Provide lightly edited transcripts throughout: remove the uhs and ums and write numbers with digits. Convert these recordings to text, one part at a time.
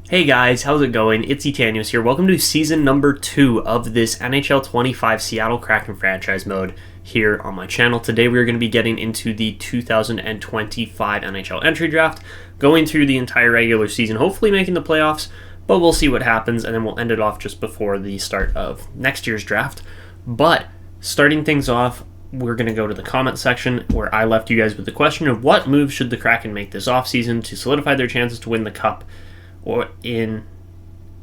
Hey guys, how's it going? It's Etanyos here. Welcome to season number 2 of this NHL 25 Seattle Kraken franchise mode here on my channel. Today we are going to be getting into the 2025 NHL Entry Draft, going through the entire regular season, hopefully making the playoffs, but we'll see what happens, and then we'll end it off just before the start of next year's draft. But starting things off, we're going to go to the comment section where I left you guys with the question of what moves should the Kraken make this offseason to solidify their chances to win the Cup to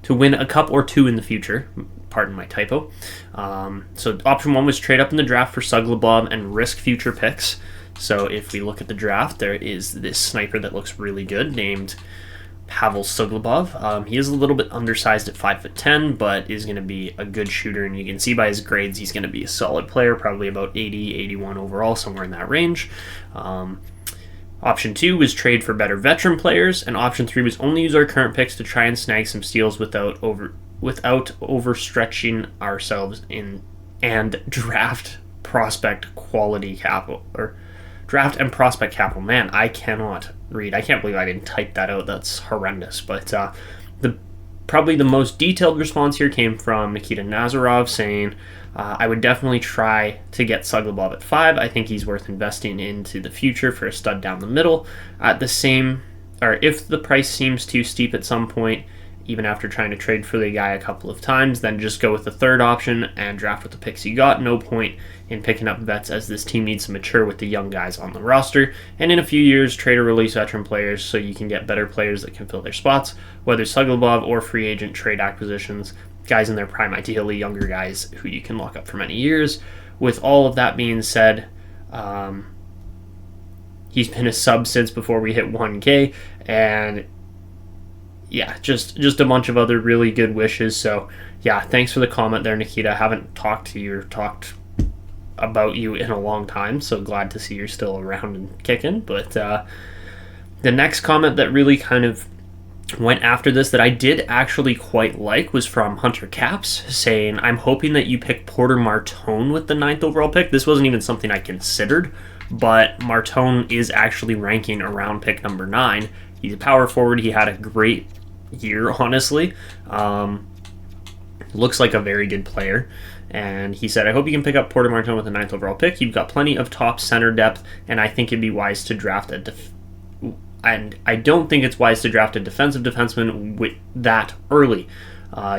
win a cup or two in the future. Pardon my typo. So option 1 was trade up in the draft for Suglobov and risk future picks. So if we look at the draft, there is this sniper that looks really good named Pavel Suglobov. He is a little bit undersized at 5'10", but is going to be a good shooter, and you can see by his grades he's going to be a solid player, probably about 80, 81 overall, somewhere in that range. Option 2 was trade for better veteran players, and option 3 was only use our current picks to try and snag some steals without overstretching ourselves and draft prospect quality capital, or draft and prospect capital. Man, I cannot read. I can't believe I didn't type that out. That's horrendous. But probably the most detailed response here came from Nikita Nazarov saying, I would definitely try to get Suglobov at 5. I think he's worth investing into the future for a stud down the middle. If the price seems too steep at some point, even after trying to trade for the guy a couple of times, then just go with the third option and draft with the picks you got. No point in picking up vets, as this team needs to mature with the young guys on the roster. And in a few years, trade or release veteran players so you can get better players that can fill their spots, whether Suglobov or free agent trade acquisitions. Guys in their prime, ideally younger guys who you can lock up for many years. With all of that being said, he's been a sub since before we hit 1K, and yeah, just a bunch of other really good wishes. So yeah, thanks for the comment there, Nikita. I haven't talked to you or talked about you in a long time, so glad to see you're still around and kicking. But the next comment that really kind of went after this that I did actually quite like was from Hunter Caps, saying, I'm hoping that you pick Porter Martone with the 9th overall pick. This wasn't even something I considered, but Martone is actually ranking around pick number 9. He's a power forward. He had a great year, honestly. Looks like a very good player. And he said, I hope you can pick up Porter Martone with the 9th overall pick. You've got plenty of top center depth, and I think it'd be wise to draft and I don't think it's wise to draft a defensive defenseman with that early.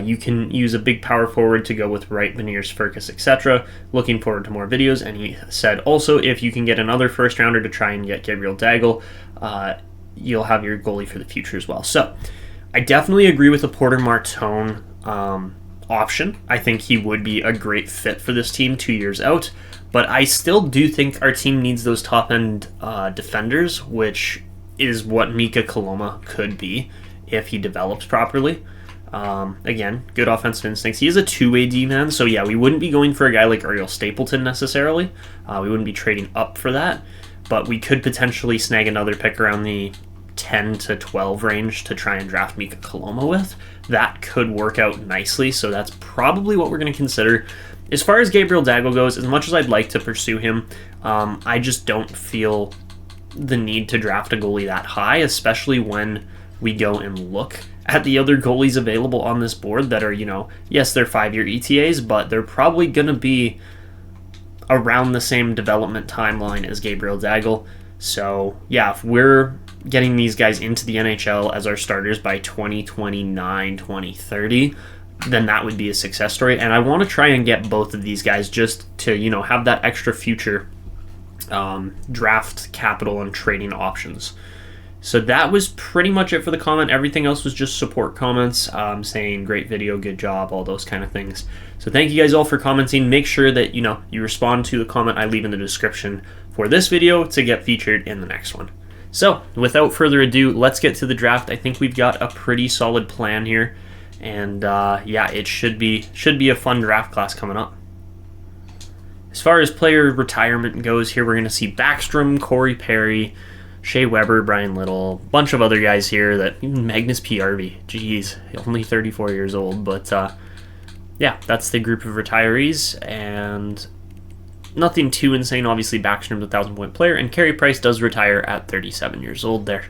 You can use a big power forward to go with Wright, Beniers, Firkus, etc. Looking forward to more videos. And he said also, if you can get another first rounder to try and get Gabriel Daccord, you'll have your goalie for the future as well. So I definitely agree with the Porter Martone option. I think he would be a great fit for this team 2 years out. But I still do think our team needs those top-end defenders, which is what Mika Koloma could be if he develops properly. Again, good offensive instincts. He is a two-way D-man, so yeah, we wouldn't be going for a guy like Ariel Stapleton necessarily. We wouldn't be trading up for that, but we could potentially snag another pick around the 10 to 12 range to try and draft Mika Koloma with. That could work out nicely, so that's probably what we're going to consider. As far as Gabriel Daccord goes, as much as I'd like to pursue him, I just don't feel the need to draft a goalie that high, especially when we go and look at the other goalies available on this board that are, yes, they're 5-year ETAs, but they're probably going to be around the same development timeline as Gabriel Daccord. So, yeah, if we're getting these guys into the NHL as our starters by 2029, 2030, then that would be a success story. And I want to try and get both of these guys just to, have that extra future draft capital and trading options. So that was pretty much it for the comment. Everything else was just support comments, saying great video, good job, all those kind of things. So thank you guys all for commenting. Make sure that you respond to the comment I leave in the description for this video to get featured in the next one. So without further ado, let's get to the draft. I think we've got a pretty solid plan here, and yeah, it should be a fun draft class coming up. As far as player retirement goes here, we're going to see Backstrom, Corey Perry, Shea Weber, Brian Little, a bunch of other guys here. That even Magnus PRV, geez, only 34 years old. But yeah, that's the group of retirees, and nothing too insane. Obviously, Backstrom's a 1,000-point player, and Carey Price does retire at 37 years old there.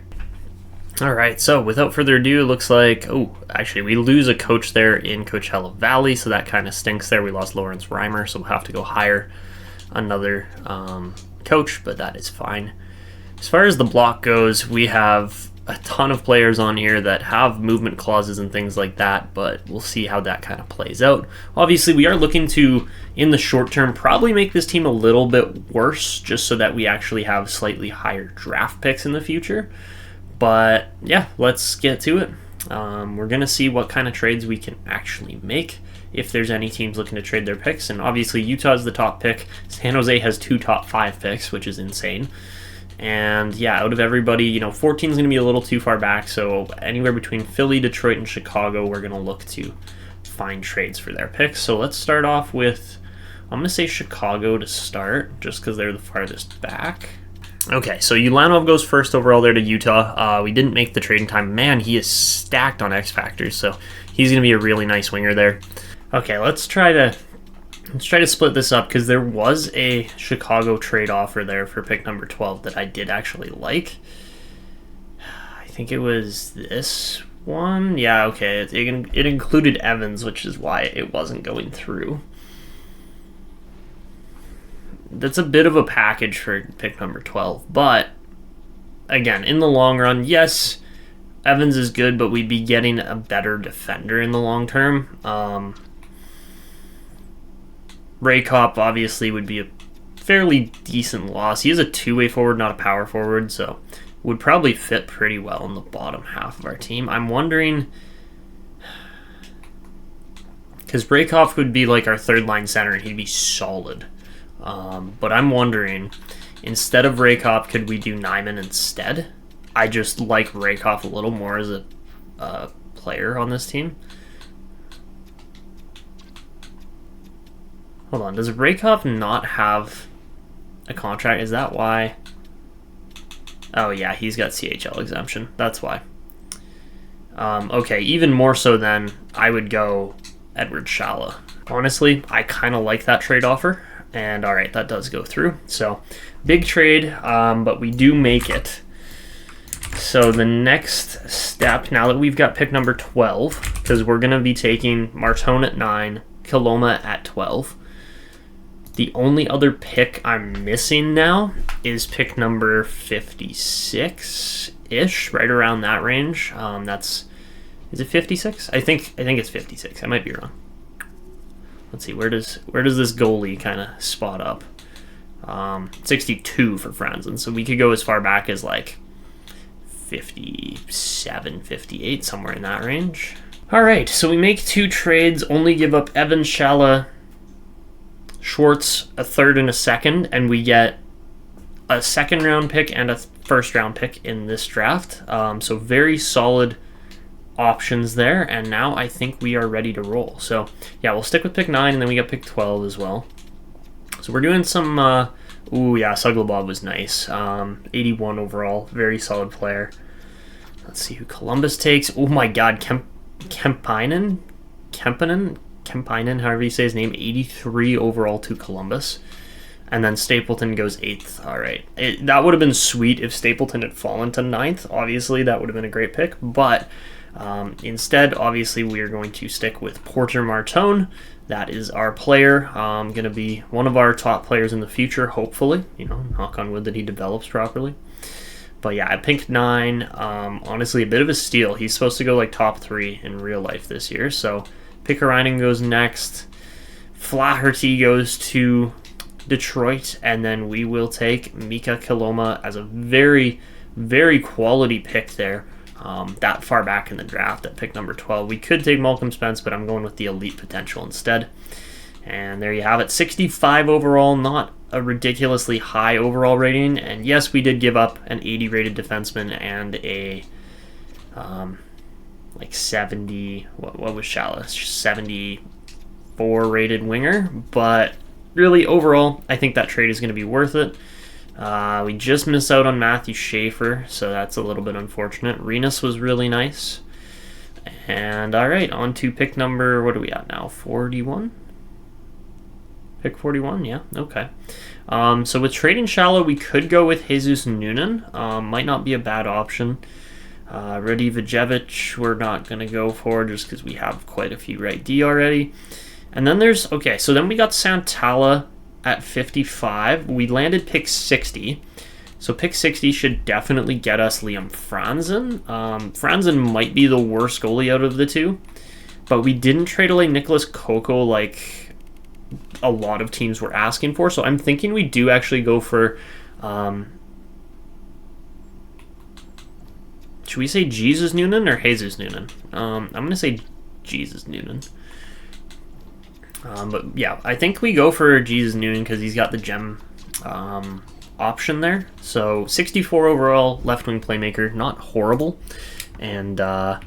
All right, so without further ado, it looks like, actually, we lose a coach there in Coachella Valley, so that kind of stinks there. We lost Lawrence Reimer, so we'll have to go hire another coach, but that is fine. As far as the block goes, we have a ton of players on here that have movement clauses and things like that, but we'll see how that kind of plays out. Obviously, we are looking to, in the short term, probably make this team a little bit worse, just so that we actually have slightly higher draft picks in the future. But yeah, let's get to it. We're going to see what kind of trades we can actually make, if there's any teams looking to trade their picks. And obviously, Utah's the top pick. San Jose has 2 top 5 picks, which is insane. And yeah, out of everybody, 14 is going to be a little too far back. So anywhere between Philly, Detroit, and Chicago, we're going to look to find trades for their picks. So let's start off with, I'm going to say Chicago to start, just because they're the farthest back. Okay, so Ulanov goes first overall there to Utah. We didn't make the trading time. Man, he is stacked on X Factors, so he's going to be a really nice winger there. Okay, let's try to split this up, because there was a Chicago trade offer there for pick number 12 that I did actually like. I think it was this one. Yeah, okay, it included Evans, which is why it wasn't going through. That's a bit of a package for pick number 12, but again, in the long run, yes, Evans is good, but we'd be getting a better defender in the long term. Raykop obviously would be a fairly decent loss. He is a two-way forward, not a power forward, so would probably fit pretty well in the bottom half of our team. I'm wondering, because Raykop would be like our third-line center, and he'd be solid. But I'm wondering, instead of Raykop, could we do Nyman instead? I just like Raykop a little more as a player on this team. Hold on, does Raykop not have a contract? Is that why? Oh yeah, he's got CHL exemption. That's why. Okay, even more so then, I would go Edward Shala. Honestly, I kind of like that trade offer. And all right, that does go through. So big trade, but we do make it. So the next step, now that we've got pick number 12, because we're going to be taking Martone at 9, Kaloma at 12. The only other pick I'm missing now is pick number 56-ish, right around that range. Is it 56? I think it's 56. I might be wrong. Let's see, where does this goalie kind of spot up? 62 for Franzen, so we could go as far back as like 57, 58, somewhere in that range. All right, so we make 2 trades, only give up Evan, Shala, Schwartz, a third and a second, and we get a second-round pick and a first-round pick in this draft. So very solid options there, and now I think we are ready to roll. So yeah, we'll stick with pick 9, and then we got pick 12 as well. So we're doing some Suglobov was nice. 81 overall, very solid player. Let's see who Columbus takes. Oh my god, Kemppainen, however you say his name, 83 overall to Columbus. And then Stapleton goes 8th. All right. That would have been sweet if Stapleton had fallen to 9th. Obviously, that would have been a great pick, but instead, obviously, we are going to stick with Porter Martone. That is our player. Going to be one of our top players in the future, hopefully. Knock on wood that he develops properly. But yeah, at pick 9, honestly, a bit of a steal. He's supposed to go like top 3 in real life this year. So Pickerainen goes next. Flaherty goes to Detroit, and then we will take Mika Kaloma as a very, very quality pick there. That far back in the draft at pick number 12. We could take Malcolm Spence, but I'm going with the elite potential instead. And there you have it. 65 overall, not a ridiculously high overall rating. And yes, we did give up an 80 rated defenseman and a 70, what was Shala? 74 rated winger. But really, overall, I think that trade is going to be worth it. We just missed out on Matthew Schaefer, so that's a little bit unfortunate. Renus was really nice. And all right, on to pick number, what are we at now? 41? Pick 41, yeah, okay. So with trading Shallow, we could go with Jesus Noonan. Might not be a bad option. Radivajevic, we're not going to go for just because we have quite a few right D already. And then there's, okay, so then we got Santala at 55. We landed pick 60. So pick 60 should definitely get us Liam Franzen. Franzen might be the worst goalie out of the two, but we didn't trade away Nicholas Coco like a lot of teams were asking for. So I'm thinking we do actually go for, should we say Jesus Noonan or Jesus Noonan? I'm going to say Jesus Noonan. But yeah, I think we go for Jesus Noonan because he's got the gem option there. So 64 overall, left wing playmaker, not horrible. And I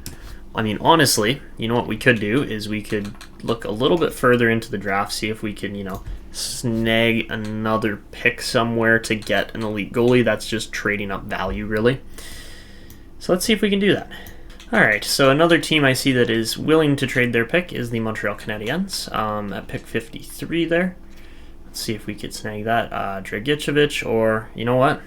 mean, honestly, you know what we could do is we could look a little bit further into the draft, see if we can, you know, snag another pick somewhere to get an elite goalie. That's just trading up value, really. So let's see if we can do that. All right, so another team I see that is willing to trade their pick is the Montreal Canadiens at pick 53 there. Let's see if we could snag that. Dragicevic, or you know what?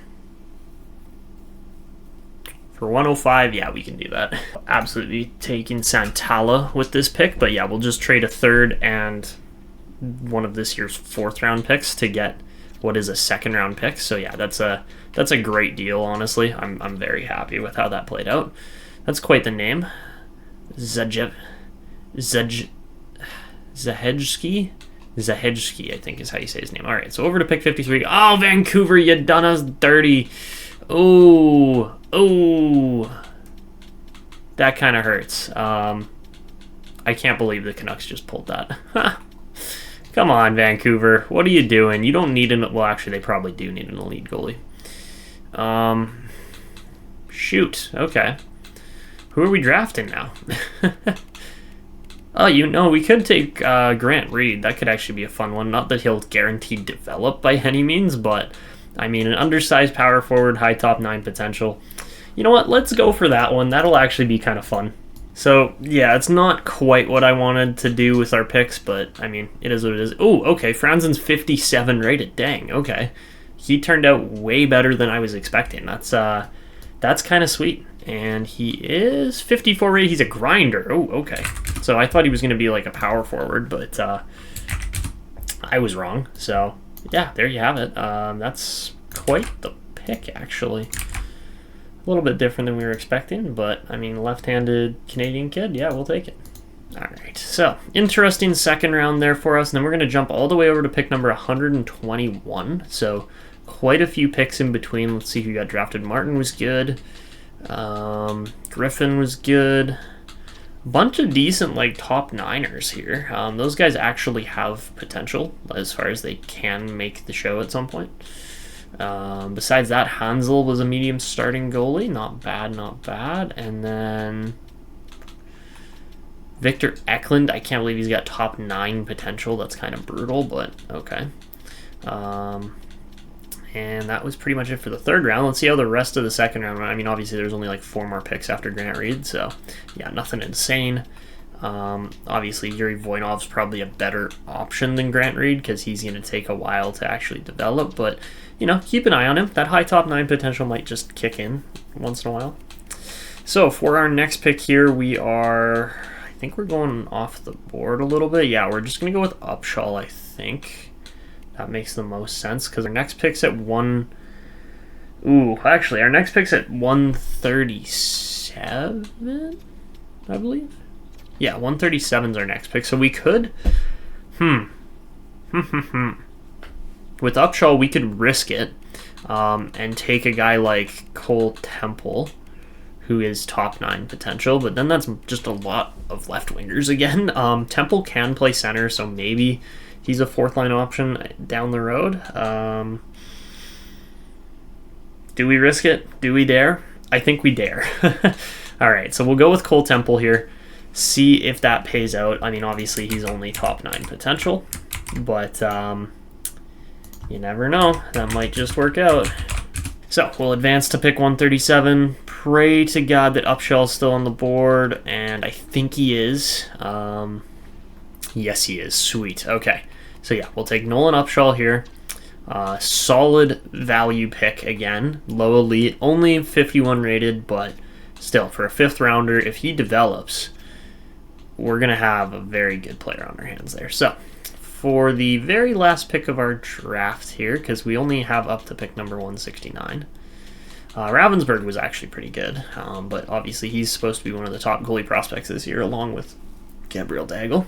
For 105, yeah, we can do that. Absolutely taking Santala with this pick, but yeah, we'll just trade a third and one of this year's 4th round picks to get what is a 2nd round pick. So yeah, that's a great deal, honestly. I'm very happy with how that played out. That's quite the name. Zahejski, I think is how you say his name. All right, so over to pick 53. Oh, Vancouver, you done us dirty. Oh, that kind of hurts. I can't believe the Canucks just pulled that. Come on, Vancouver. What are you doing? You don't need an... Well, actually, they probably do need an elite goalie. Shoot. Okay. Who are we drafting now? Oh, you know, we could take Grant Reed. That could actually be a fun one. Not that he'll guaranteed develop by any means, but, I mean, an undersized power forward, high top 9 potential. You know what? Let's go for that one. That'll actually be kind of fun. So, yeah, it's not quite what I wanted to do with our picks, but, I mean, it is what it is. Oh, okay, Franzen's 57 rated. Dang, okay. He turned out way better than I was expecting. That's kind of sweet. And he is 54 rated. He's a grinder. Oh, okay. So I thought he was going to be like a power forward, but I was wrong. So, yeah, there you have it. That's quite the pick, actually. A little bit different than we were expecting, but, I mean, left-handed Canadian kid, yeah, we'll take it. All right, so interesting 2nd round there for us, and then we're going to jump all the way over to pick number 121. So quite a few picks in between. Let's see who got drafted. Martin was good. Griffin was good. Bunch of decent, like, top 9ers here. Those guys actually have potential as far as they can make the show at some point. Besides that, Hansel was a medium starting goalie. Not bad, not bad. And then Victor Eklund, I can't believe he's got top 9 potential. That's kind of brutal, but okay. And that was pretty much it for the 3rd round. Let's see how the rest of the 2nd round went. I mean, obviously there's only like 4 more picks after Grant Reed, so yeah, nothing insane. Obviously, Yuri Voinov's probably a better option than Grant Reed because he's going to take a while to actually develop, but you know, keep an eye on him. That high top 9 potential might just kick in once in a while. So for our next pick here, I think we're going off the board a little bit. Yeah, we're just going to go with Upshaw, I think. That makes the most sense because our next pick's at our next pick's at 137, I believe. Yeah, 137 is our next pick. So we could, with Upshaw, we could risk it and take a guy like Cole Temple, who is top 9 potential, but then that's just a lot of left wingers again. Temple can play center, so maybe he's a 4th line option down the road. Do we risk it? Do we dare? I think we dare. All right, so we'll go with Cole Temple here. See if that pays out. I mean, obviously he's only top 9 potential, but you never know. That might just work out. So we'll advance to pick 137. Pray to God that Upshaw's still on the board, and I think he is. Yes, he is. Sweet. Okay. So yeah, we'll take Nolan Upshaw here. Solid value pick again. Low elite. Only 51 rated, but still, for a 5th rounder, if he develops, we're going to have a very good player on our hands there. So, for the very last pick of our draft here, because we only have up to pick number 169, Ravensburg was actually pretty good, but obviously he's supposed to be one of the top goalie prospects this year, along with Gabriel Daigle.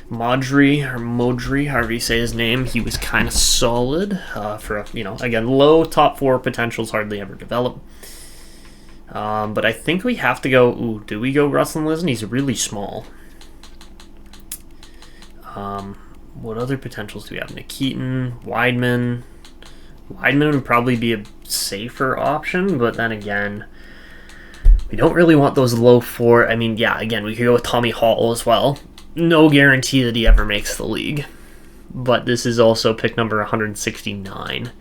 Modry, however you say his name, he was kind of solid for, again, low top 4 potentials hardly ever develop. But I think we have to go, do we go Russell Listen? He's really small. What other potentials do we have? Nikitin, Weidman. Weidman would probably be a safer option, but then again, we don't really want those low 4. I mean, yeah, again, we could go with Tommy Hall as well. No guarantee that he ever makes the league. But this is also pick number 169.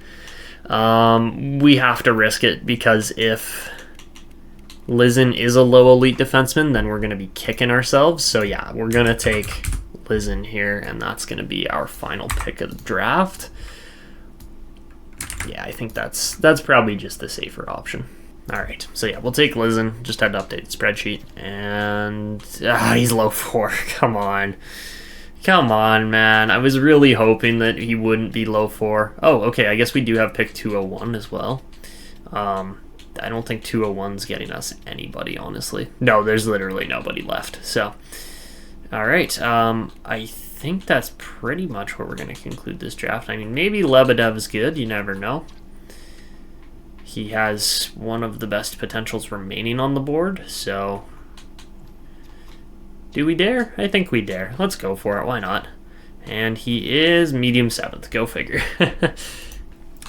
We have to risk it, because if Lizen is a low elite defenseman, then we're going to be kicking ourselves. So yeah, we're going to take Lizen here, and that's going to be our final pick of the draft. Yeah, I think that's probably just the safer option. All right, so yeah, we'll take Lizen. Just had to update the spreadsheet, and he's low 4. Come on, man. I was really hoping that he wouldn't be low 4. Oh, okay. I guess we do have pick 201 as well. I don't think 201's getting us anybody, honestly. No, there's literally nobody left. So, all right. I think that's pretty much where we're going to conclude this draft. I mean, maybe Lebedev is good. You never know. He has one of the best potentials remaining on the board, so do we dare? I think we dare. Let's go for it. Why not? And he is medium 7th. Go figure.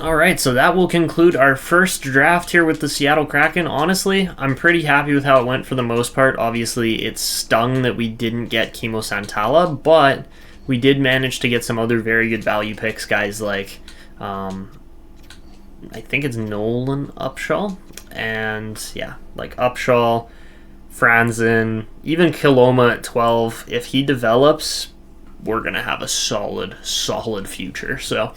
All right, so that will conclude our first draft here with the Seattle Kraken. Honestly, I'm pretty happy with how it went for the most part. Obviously, it stung that we didn't get Kimmo Santala, but we did manage to get some other very good value picks, guys like I think it's Nolan Upshaw, and yeah, like Upshaw, Franzen, even Kiloma at 12. If he develops, we're going to have a solid future. So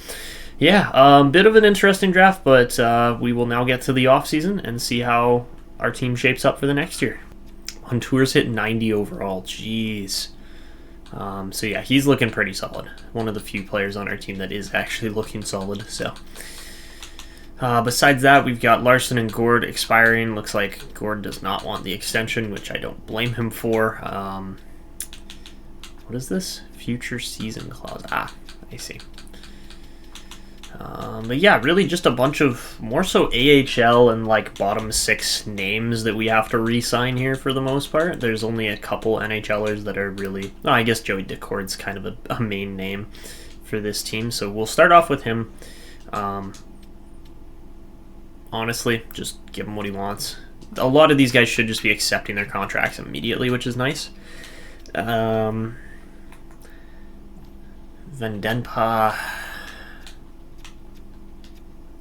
yeah, bit of an interesting draft, but we will now get to the offseason and see how our team shapes up for the next year. Montour's hit 90 overall. Jeez. So yeah, he's looking pretty solid. One of the few players on our team that is actually looking solid. So besides that, we've got Larsson and Gourde expiring. Looks like Gourde does not want the extension, which I don't blame him for. What is this? Future season clause. I see. But yeah, really just a bunch of more so AHL and like bottom 6 names that we have to re-sign here for the most part. There's only a couple NHLers that are really... I guess Joey Daccord's kind of a main name for this team. So we'll start off with him. Honestly, just give him what he wants. A lot of these guys should just be accepting their contracts immediately, which is nice. Vendenpa,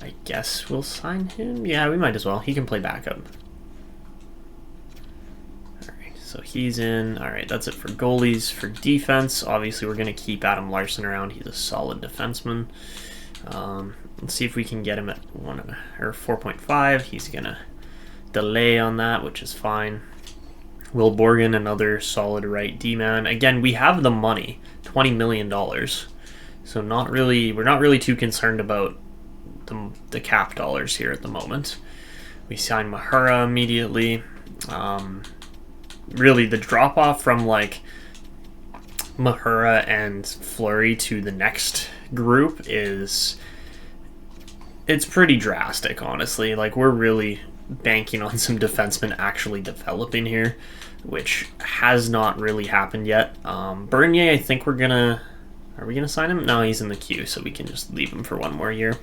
I guess we'll sign him. Yeah, we might as well. He can play backup. Alright, so he's in. Alright, that's it for goalies. For defense, obviously we're going to keep Adam Larsson around. He's a solid defenseman. Let's see if we can get him at 4.5. He's going to delay on that, which is fine. Will Borgen, another solid right D-man. Again, we have the money, $20 million. So we're not really too concerned about the cap dollars here at the moment. We signed Mahura immediately. Really, the drop-off from like Mahura and Fleury to the next group it's pretty drastic, honestly. Like, we're really banking on some defensemen actually developing here, which has not really happened yet. Bernier, I think are we gonna sign him? No, he's in the queue, so we can just leave him for one more year.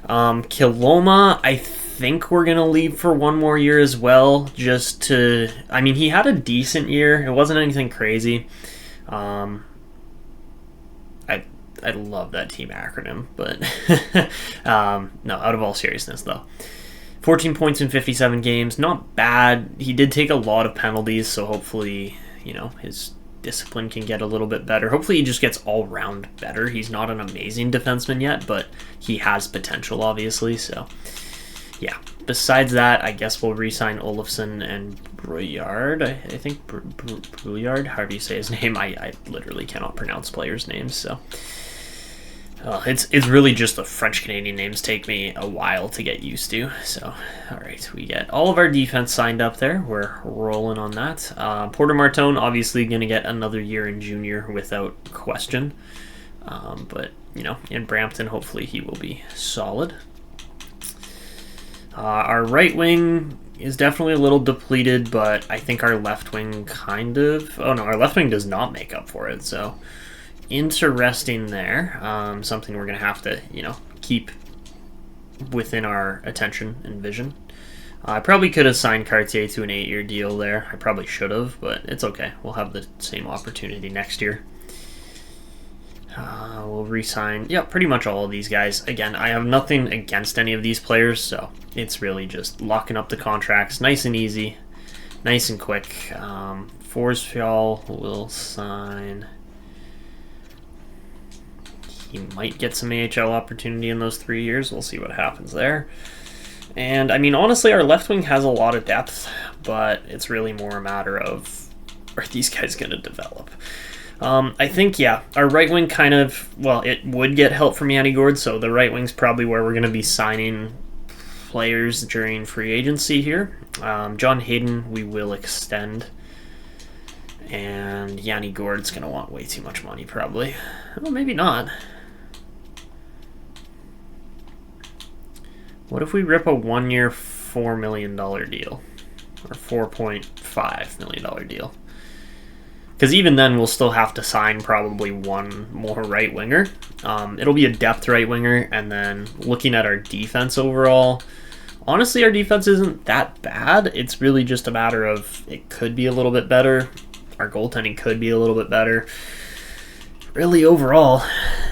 Kiloma, I think we're gonna leave for one more year as well, I mean, he had a decent year. It wasn't anything crazy. I love that team acronym, but no, out of all seriousness though. 14 points in 57 games, not bad. He did take a lot of penalties, so hopefully, his discipline can get a little bit better. Hopefully he just gets all round better. He's not an amazing defenseman yet, but he has potential, obviously, so yeah. besides that, I guess we'll re-sign Olofsson and Brouillard. I think Brouillard, however you say his name. I literally cannot pronounce players' names, so it's really just the French Canadian names take me a while to get used to. So, all right, we get all of our defense signed up there. We're rolling on that. Porter Martone obviously going to get another year in junior without question, but you know, in Brampton, hopefully he will be solid. Our right wing is definitely a little depleted, but I think our left wing kind of... Oh, no, our left wing does not make up for it, so interesting there. Something we're going to have to, you know, keep within our attention and vision. I probably could have signed Cartier to an 8-year deal there. I probably should have, but it's okay. We'll have the same opportunity next year. We'll re-sign, yeah, pretty much all of these guys. Again, I have nothing against any of these players, so it's really just locking up the contracts, nice and easy, nice and quick. Forsfjall will sign. He might get some AHL opportunity in those 3 years. We'll see what happens there. And, I mean, honestly, our left wing has a lot of depth, but it's really more a matter of, are these guys going to develop? I think, yeah, our right wing kind of, well, it would get help from Yanni Gourde, so the right wing's probably where we're going to be signing players during free agency here. John Hayden, we will extend. And Yanni Gourde's going to want way too much money, probably. Well, maybe not. What if we rip a 1-year, $4 million deal? Or $4.5 million deal? Because even then, we'll still have to sign probably one more right winger. It'll be a depth right winger, and then looking at our defense overall, honestly, our defense isn't that bad. It's really just a matter of it could be a little bit better. Our goaltending could be a little bit better. Really, overall,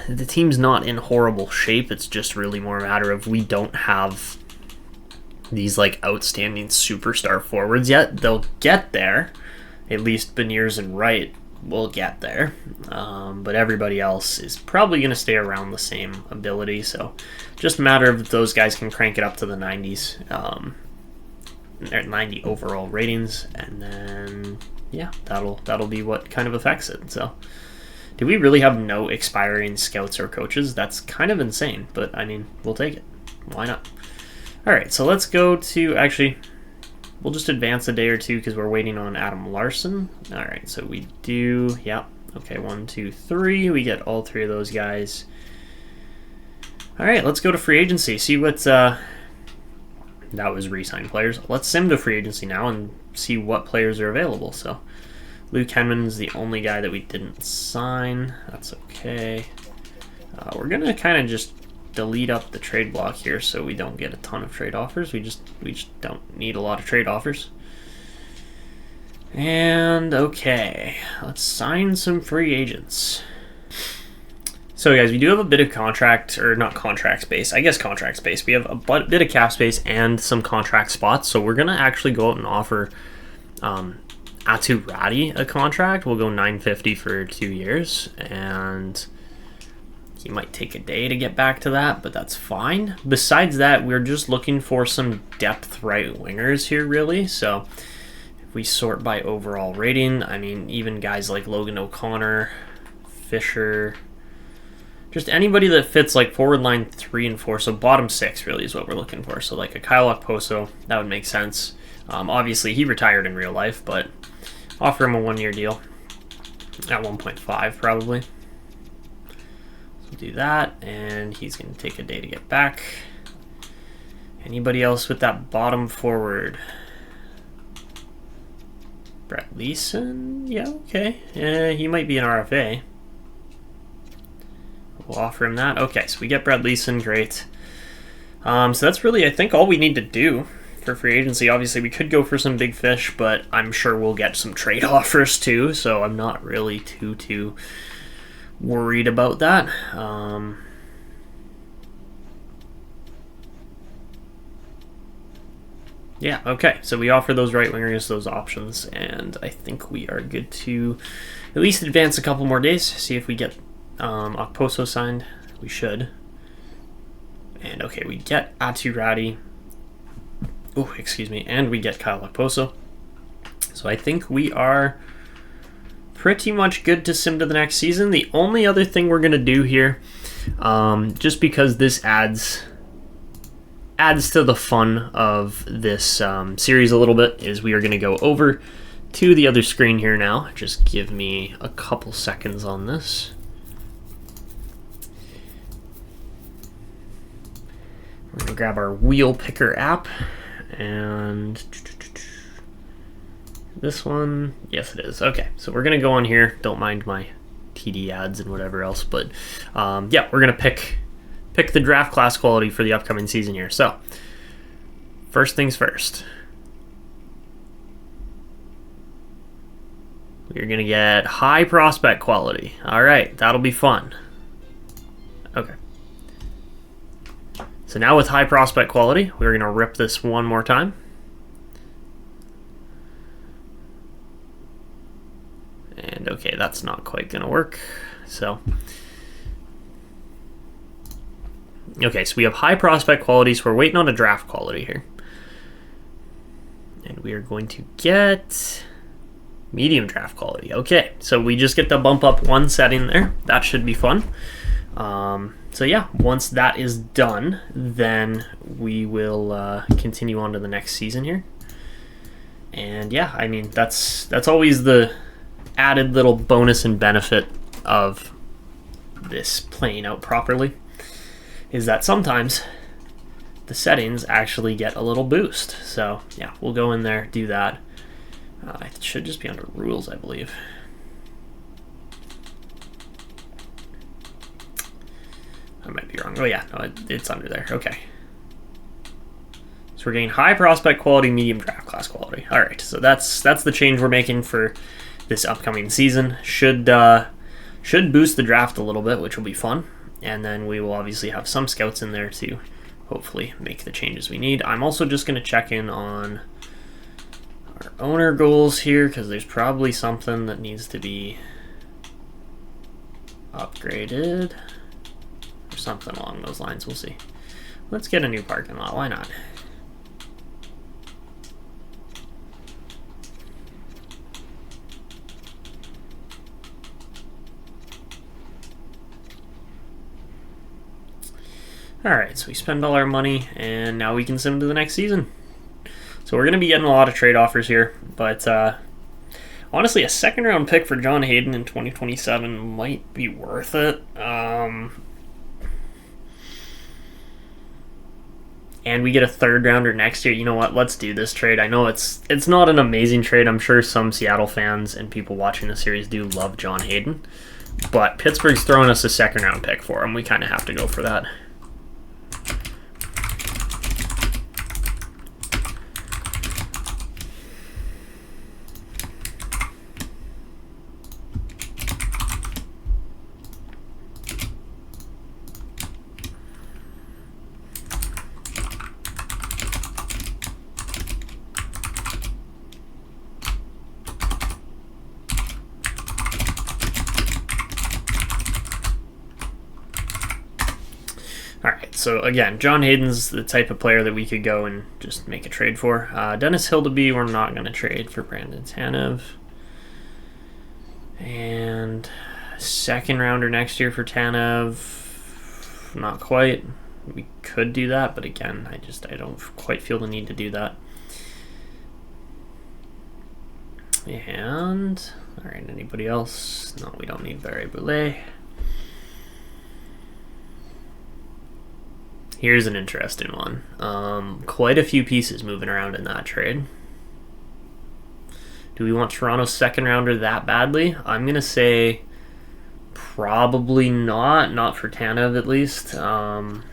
the team's not in horrible shape. It's just really more a matter of we don't have these like outstanding superstar forwards yet. They'll get there. At least Beniers and Wright will get there. But everybody else is probably going to stay around the same ability. So just a matter of if those guys can crank it up to the 90s. 90 overall ratings. And then, yeah, that'll be what kind of affects it. So do we really have no expiring scouts or coaches? That's kind of insane. But, I mean, we'll take it. Why not? All right, so let's go to... Actually... We'll just advance a day or two because we're waiting on Adam Larsson. All right, so we do, yeah. Okay, 1, 2, 3. We get all 3 of those guys. All right, let's go to free agency. See what's, that was re-signed players. Let's sim to free agency now and see what players are available. So Luke Henman's the only guy that we didn't sign. That's okay. We're going to kind of just delete up the trade block here so we don't get a ton of trade offers. We just don't need a lot of trade offers. And okay, let's sign some free agents. So guys, we do have a bit of contract, or not contract space, I guess contract space. We have a bit of cap space and some contract spots, so we're gonna actually go out and offer Atu Radi a contract. We'll go $950 for 2 years, and he might take a day to get back to that, but that's fine. Besides that, we're just looking for some depth right wingers here, really. So if we sort by overall rating, I mean, even guys like Logan O'Connor, Fisher, just anybody that fits like forward line 3 and 4. So bottom 6 really is what we're looking for. So like a Kyle Okposo, that would make sense. Obviously, he retired in real life, but offer him a 1-year deal at 1.5 probably. Do that, and he's going to take a day to get back. Anybody else with that bottom forward? Brett Leeson? Yeah, okay. He might be an RFA. We'll offer him that. Okay, so we get Brett Leeson, great. So that's really, I think, all we need to do for free agency. Obviously, we could go for some big fish, but I'm sure we'll get some trade offers too, so I'm not really too worried about that. Yeah, okay, so we offer those right wingers those options, and I think we are good to at least advance a couple more days, see if we get Okposo signed. We should. And okay, we get Atu Radi. Oh, excuse me. And we get Kyle Okposo. So I think we are pretty much good to sim to the next season. The only other thing we're going to do here, just because this adds to the fun of this series a little bit, is we are going to go over to the other screen here now. Just give me a couple seconds on this. We're going to grab our wheel picker app, and this one, yes it is. Okay, so we're going to go on here. Don't mind my TD ads and whatever else, but yeah, we're going to pick the draft class quality for the upcoming season here. So, first things first. We're going to get high prospect quality. All right, that'll be fun. Okay. So now with high prospect quality, we're going to rip this one more time. And okay, that's not quite going to work. So, okay, so we have high prospect quality, so we're waiting on a draft quality here. And we are going to get medium draft quality. Okay, so we just get to bump up one setting there. That should be fun. So yeah, once that is done, then we will continue on to the next season here. And yeah, I mean, that's always the added little bonus and benefit of this playing out properly, is that sometimes the settings actually get a little boost. So yeah, we'll go in there, do that. It should just be under rules, I believe. I might be wrong. Oh yeah, no, it's under there. Okay. So we're getting high prospect quality, medium draft class quality. All right, so that's the change we're making for this upcoming season. Should boost the draft a little bit, which will be fun. And then we will obviously have some scouts in there to hopefully make the changes we need. I'm also just going to check in on our owner goals here, because there's probably something that needs to be upgraded or something along those lines. We'll see. Let's get a new parking lot. Why not? Alright, so we spend all our money, and now we can sim to the next season. So we're going to be getting a lot of trade offers here, but honestly, a second-round pick for John Hayden in 2027 might be worth it. And we get a third-rounder next year. You know what? Let's do this trade. I know it's not an amazing trade. I'm sure some Seattle fans and people watching the series do love John Hayden, but Pittsburgh's throwing us a second-round pick for him. We kind of have to go for that. So again, John Hayden's the type of player that we could go and just make a trade for. Dennis Hildeby, we're not going to trade for Brandon Tanev. And second rounder next year for Tanev, not quite. We could do that, but again, I don't quite feel the need to do that. And all right, anybody else? No, we don't need Barry Boulet. Here's an interesting one. Quite a few pieces moving around in that trade. Do we want Toronto's second rounder that badly? I'm going to say probably not for Tanev at least. Tanev,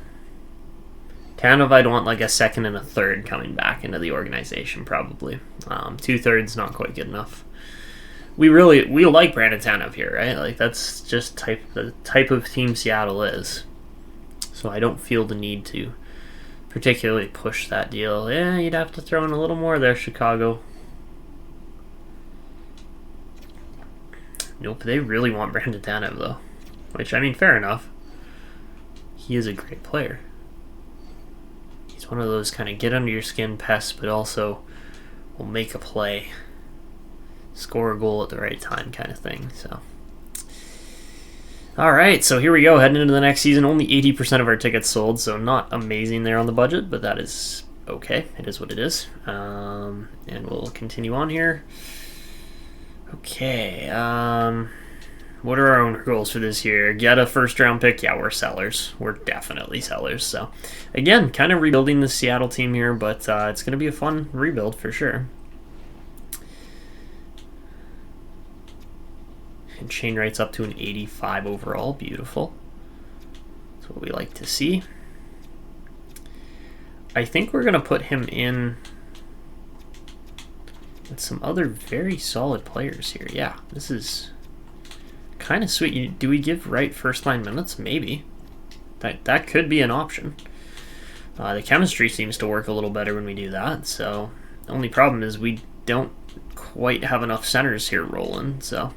I'd want like a second and a third coming back into the organization probably. 2/3 not quite good enough. We like Brandon Tanev here, right? Like that's just the type of team Seattle is. So I don't feel the need to particularly push that deal. Yeah, you'd have to throw in a little more there, Chicago. Nope, they really want Brandon Tanev, though. Which, I mean, fair enough. He is a great player. He's one of those kind of get under your skin pests, but also will make a play, score a goal at the right time kind of thing. So, all right, so here we go, heading into the next season. Only 80% of our tickets sold, so not amazing there on the budget, but that is okay. It is what it is. And we'll continue on here. Okay, what are our own goals for this year? Get a first-round pick? Yeah, we're sellers. We're definitely sellers. So, again, kind of rebuilding the Seattle team here, but it's going to be a fun rebuild for sure. And Shane Wright's up to an 85 overall. Beautiful. That's what we like to see. I think we're going to put him in with some other very solid players here. Yeah, this is kind of sweet. Do we give Wright first-line minutes? Maybe. That could be an option. The chemistry seems to work a little better when we do that, so the only problem is we don't quite have enough centers here rolling, so...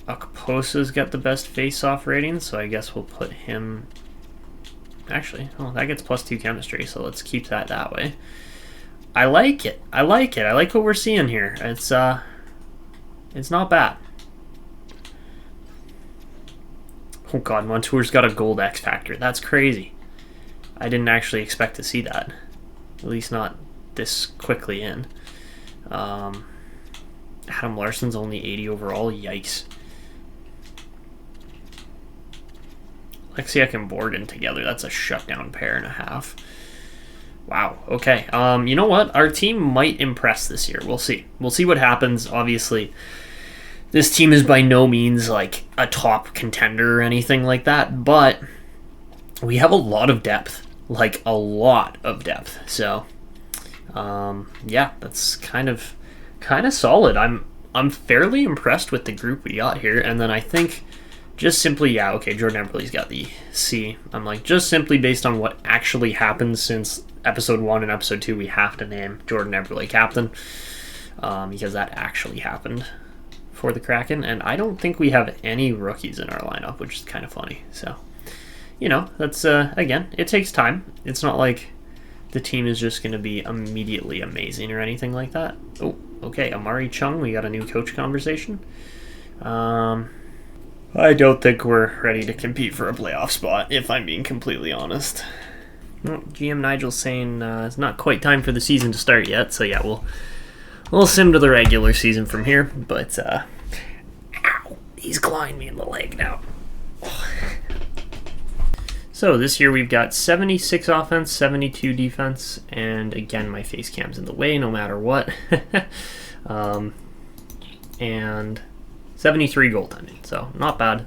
Okposa's got the best face-off rating, so I guess we'll put him... Actually, oh, that gets +2 chemistry, so let's keep that way. I like it. I like what we're seeing here. It's not bad. Oh god, Montour's got a gold X factor. That's crazy. I didn't actually expect to see that. At least not this quickly in. Adam Larsson's only 80 overall. Yikes. Alexiak and Borgen together. That's a shutdown pair and a half. Wow. Okay. You know what? Our team might impress this year. We'll see. We'll see what happens. Obviously, this team is by no means like a top contender or anything like that, but we have a lot of depth. Like a lot of depth. So, yeah, that's kind of solid. I'm fairly impressed with the group we got here, and then I think just simply, yeah, okay, Jordan Eberle's got the C. I'm like, just simply based on what actually happened since episode 1 and episode 2, we have to name Jordan Eberle captain, because that actually happened for the Kraken, and I don't think we have any rookies in our lineup, which is kind of funny. So, you know, that's, again, it takes time. It's not like the team is just going to be immediately amazing or anything like that. Oh, okay, Amari Chung, we got a new coach conversation. I don't think we're ready to compete for a playoff spot, if I'm being completely honest. Well, GM Nigel's saying it's not quite time for the season to start yet, so yeah, we'll sim to the regular season from here, but, ow, he's clawing me in the leg now. So this year we've got 76 offense, 72 defense, and again, my face cam's in the way no matter what. And 73 goaltending, so not bad.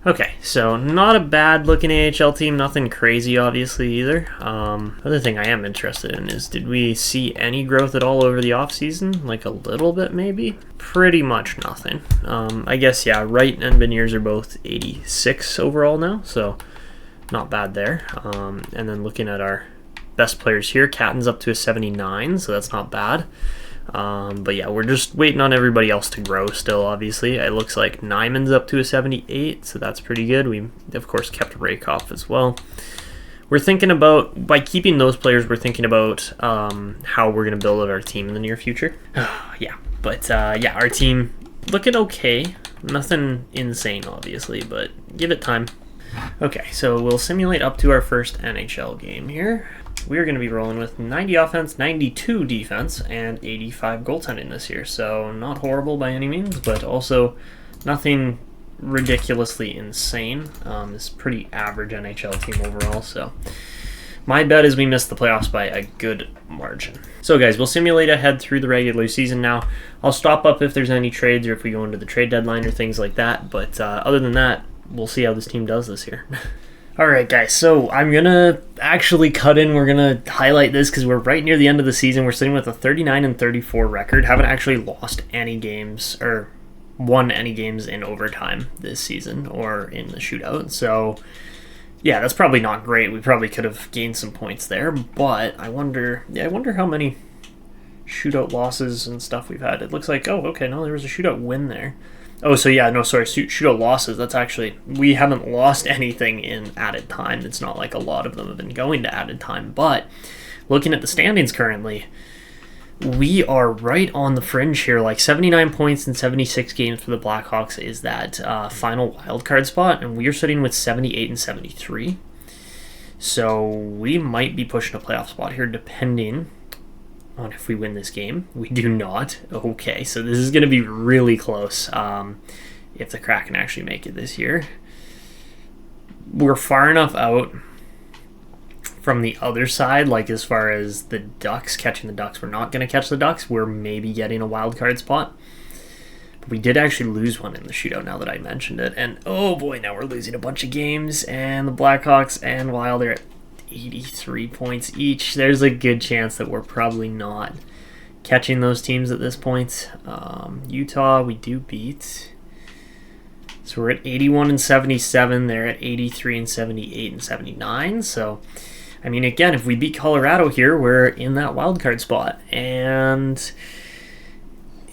Okay, so not a bad looking AHL team, nothing crazy obviously either. Other thing I am interested in is, did we see any growth at all over the offseason? Like a little bit maybe? Pretty much nothing. I guess, yeah, Wright and Beniers are both 86 overall now, so not bad there. And then looking at our best players here, Catton's up to a 79, so that's not bad. But yeah, we're just waiting on everybody else to grow still, obviously. It looks like Nyman's up to a 78, so that's pretty good. We, of course, kept Rakoff as well. We're thinking about, by keeping those players, we're thinking about how we're going to build out our team in the near future. Yeah, but yeah, our team looking okay. Nothing insane, obviously, but give it time. Okay, so we'll simulate up to our first NHL game here. We're going to be rolling with 90 offense, 92 defense, and 85 goaltending this year. So not horrible by any means, but also nothing ridiculously insane. It's pretty average NHL team overall. So my bet is we missed the playoffs by a good margin. So guys, we'll simulate ahead through the regular season now. I'll stop up if there's any trades or if we go into the trade deadline or things like that. But other than that, we'll see how this team does this year. Alright guys, so I'm going to actually cut in, we're going to highlight this because we're right near the end of the season. We're sitting with a 39-34 record. Haven't actually lost any games, or won any games in overtime this season, or in the shootout. So, yeah, that's probably not great. We probably could have gained some points there, but I wonder how many shootout losses and stuff we've had. It looks like, oh, okay, no, there was a shootout win there. Oh, so yeah, no, sorry, shootout losses. That's actually, we haven't lost anything in added time. It's not like a lot of them have been going to added time, but looking at the standings currently, we are right on the fringe here. Like 79 points in 76 games for the Blackhawks is that final wildcard spot, and we are sitting with 78 and 73. So we might be pushing a playoff spot here depending on if we win this game. We do not. Okay, so this is going to be really close if the Kraken actually make it this year. We're far enough out from the other side, like as far as the Ducks, catching the Ducks. We're not going to catch the Ducks. We're maybe getting a wild card spot. But we did actually lose one in the shootout now that I mentioned it. And oh boy, now we're losing a bunch of games. And the Blackhawks and Wild are at 83 points each. There's a good chance that we're probably not catching those teams at this point. Utah, we do beat. So we're at 81 and 77. They're at 83 and 78 and 79. So, I mean, again, if we beat Colorado here, we're in that wild card spot. And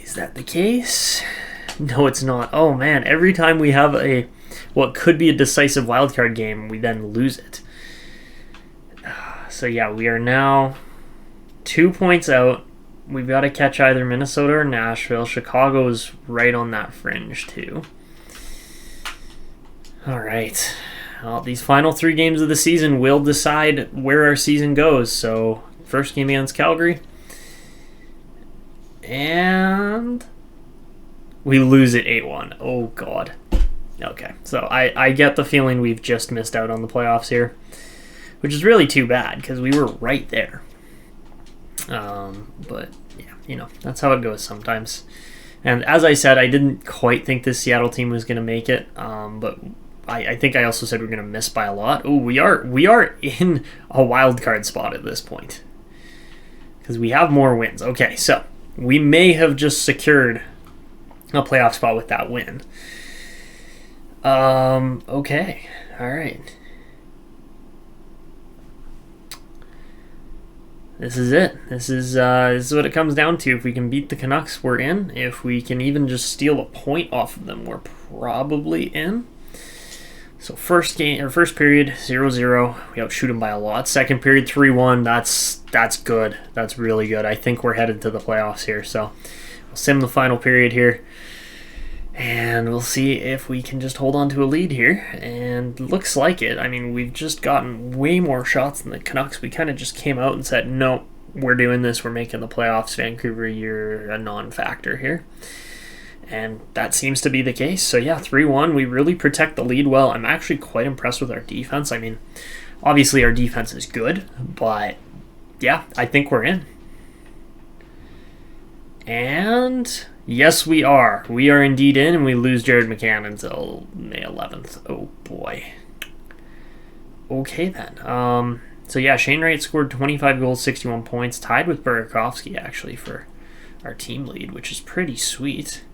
is that the case? No, it's not. Oh, man. Every time we have what could be a decisive wildcard game, we then lose it. So, yeah, we are now 2 points out. We've got to catch either Minnesota or Nashville. Chicago's right on that fringe, too. All right. Well, these final 3 games of the season will decide where our season goes. So, first game against Calgary. And we lose it 8-1. Oh, God. Okay, so I get the feeling we've just missed out on the playoffs here, which is really too bad because we were right there. But, yeah, that's how it goes sometimes. And as I said, I didn't quite think this Seattle team was going to make it, but I think I also said we're going to miss by a lot. Oh, we are in a wild card spot at this point because we have more wins. Okay, so we may have just secured a playoff spot with that win. Okay, all right. This is it. This is what it comes down to. If we can beat the Canucks, we're in. If we can even just steal a point off of them, we're probably in. So first period 0-0, we outshoot them by a lot. Second period 3-1. That's good. That's really good. I think we're headed to the playoffs here. So we'll sim the final period here, and we'll see if we can just hold on to a lead here. And looks like it. I mean, we've just gotten way more shots than the Canucks. We kind of just came out and said, no, we're doing this. We're making the playoffs. Vancouver, you're a non-factor here. And that seems to be the case. So yeah, 3-1. We really protect the lead well. I'm actually quite impressed with our defense. I mean, obviously our defense is good, but yeah, I think we're in. And yes, we are. We are indeed in, and we lose Jared McCann until May 11th. Oh boy. Okay then. So yeah, Shane Wright scored 25 goals, 61 points, tied with Burakovsky actually for our team lead, which is pretty sweet.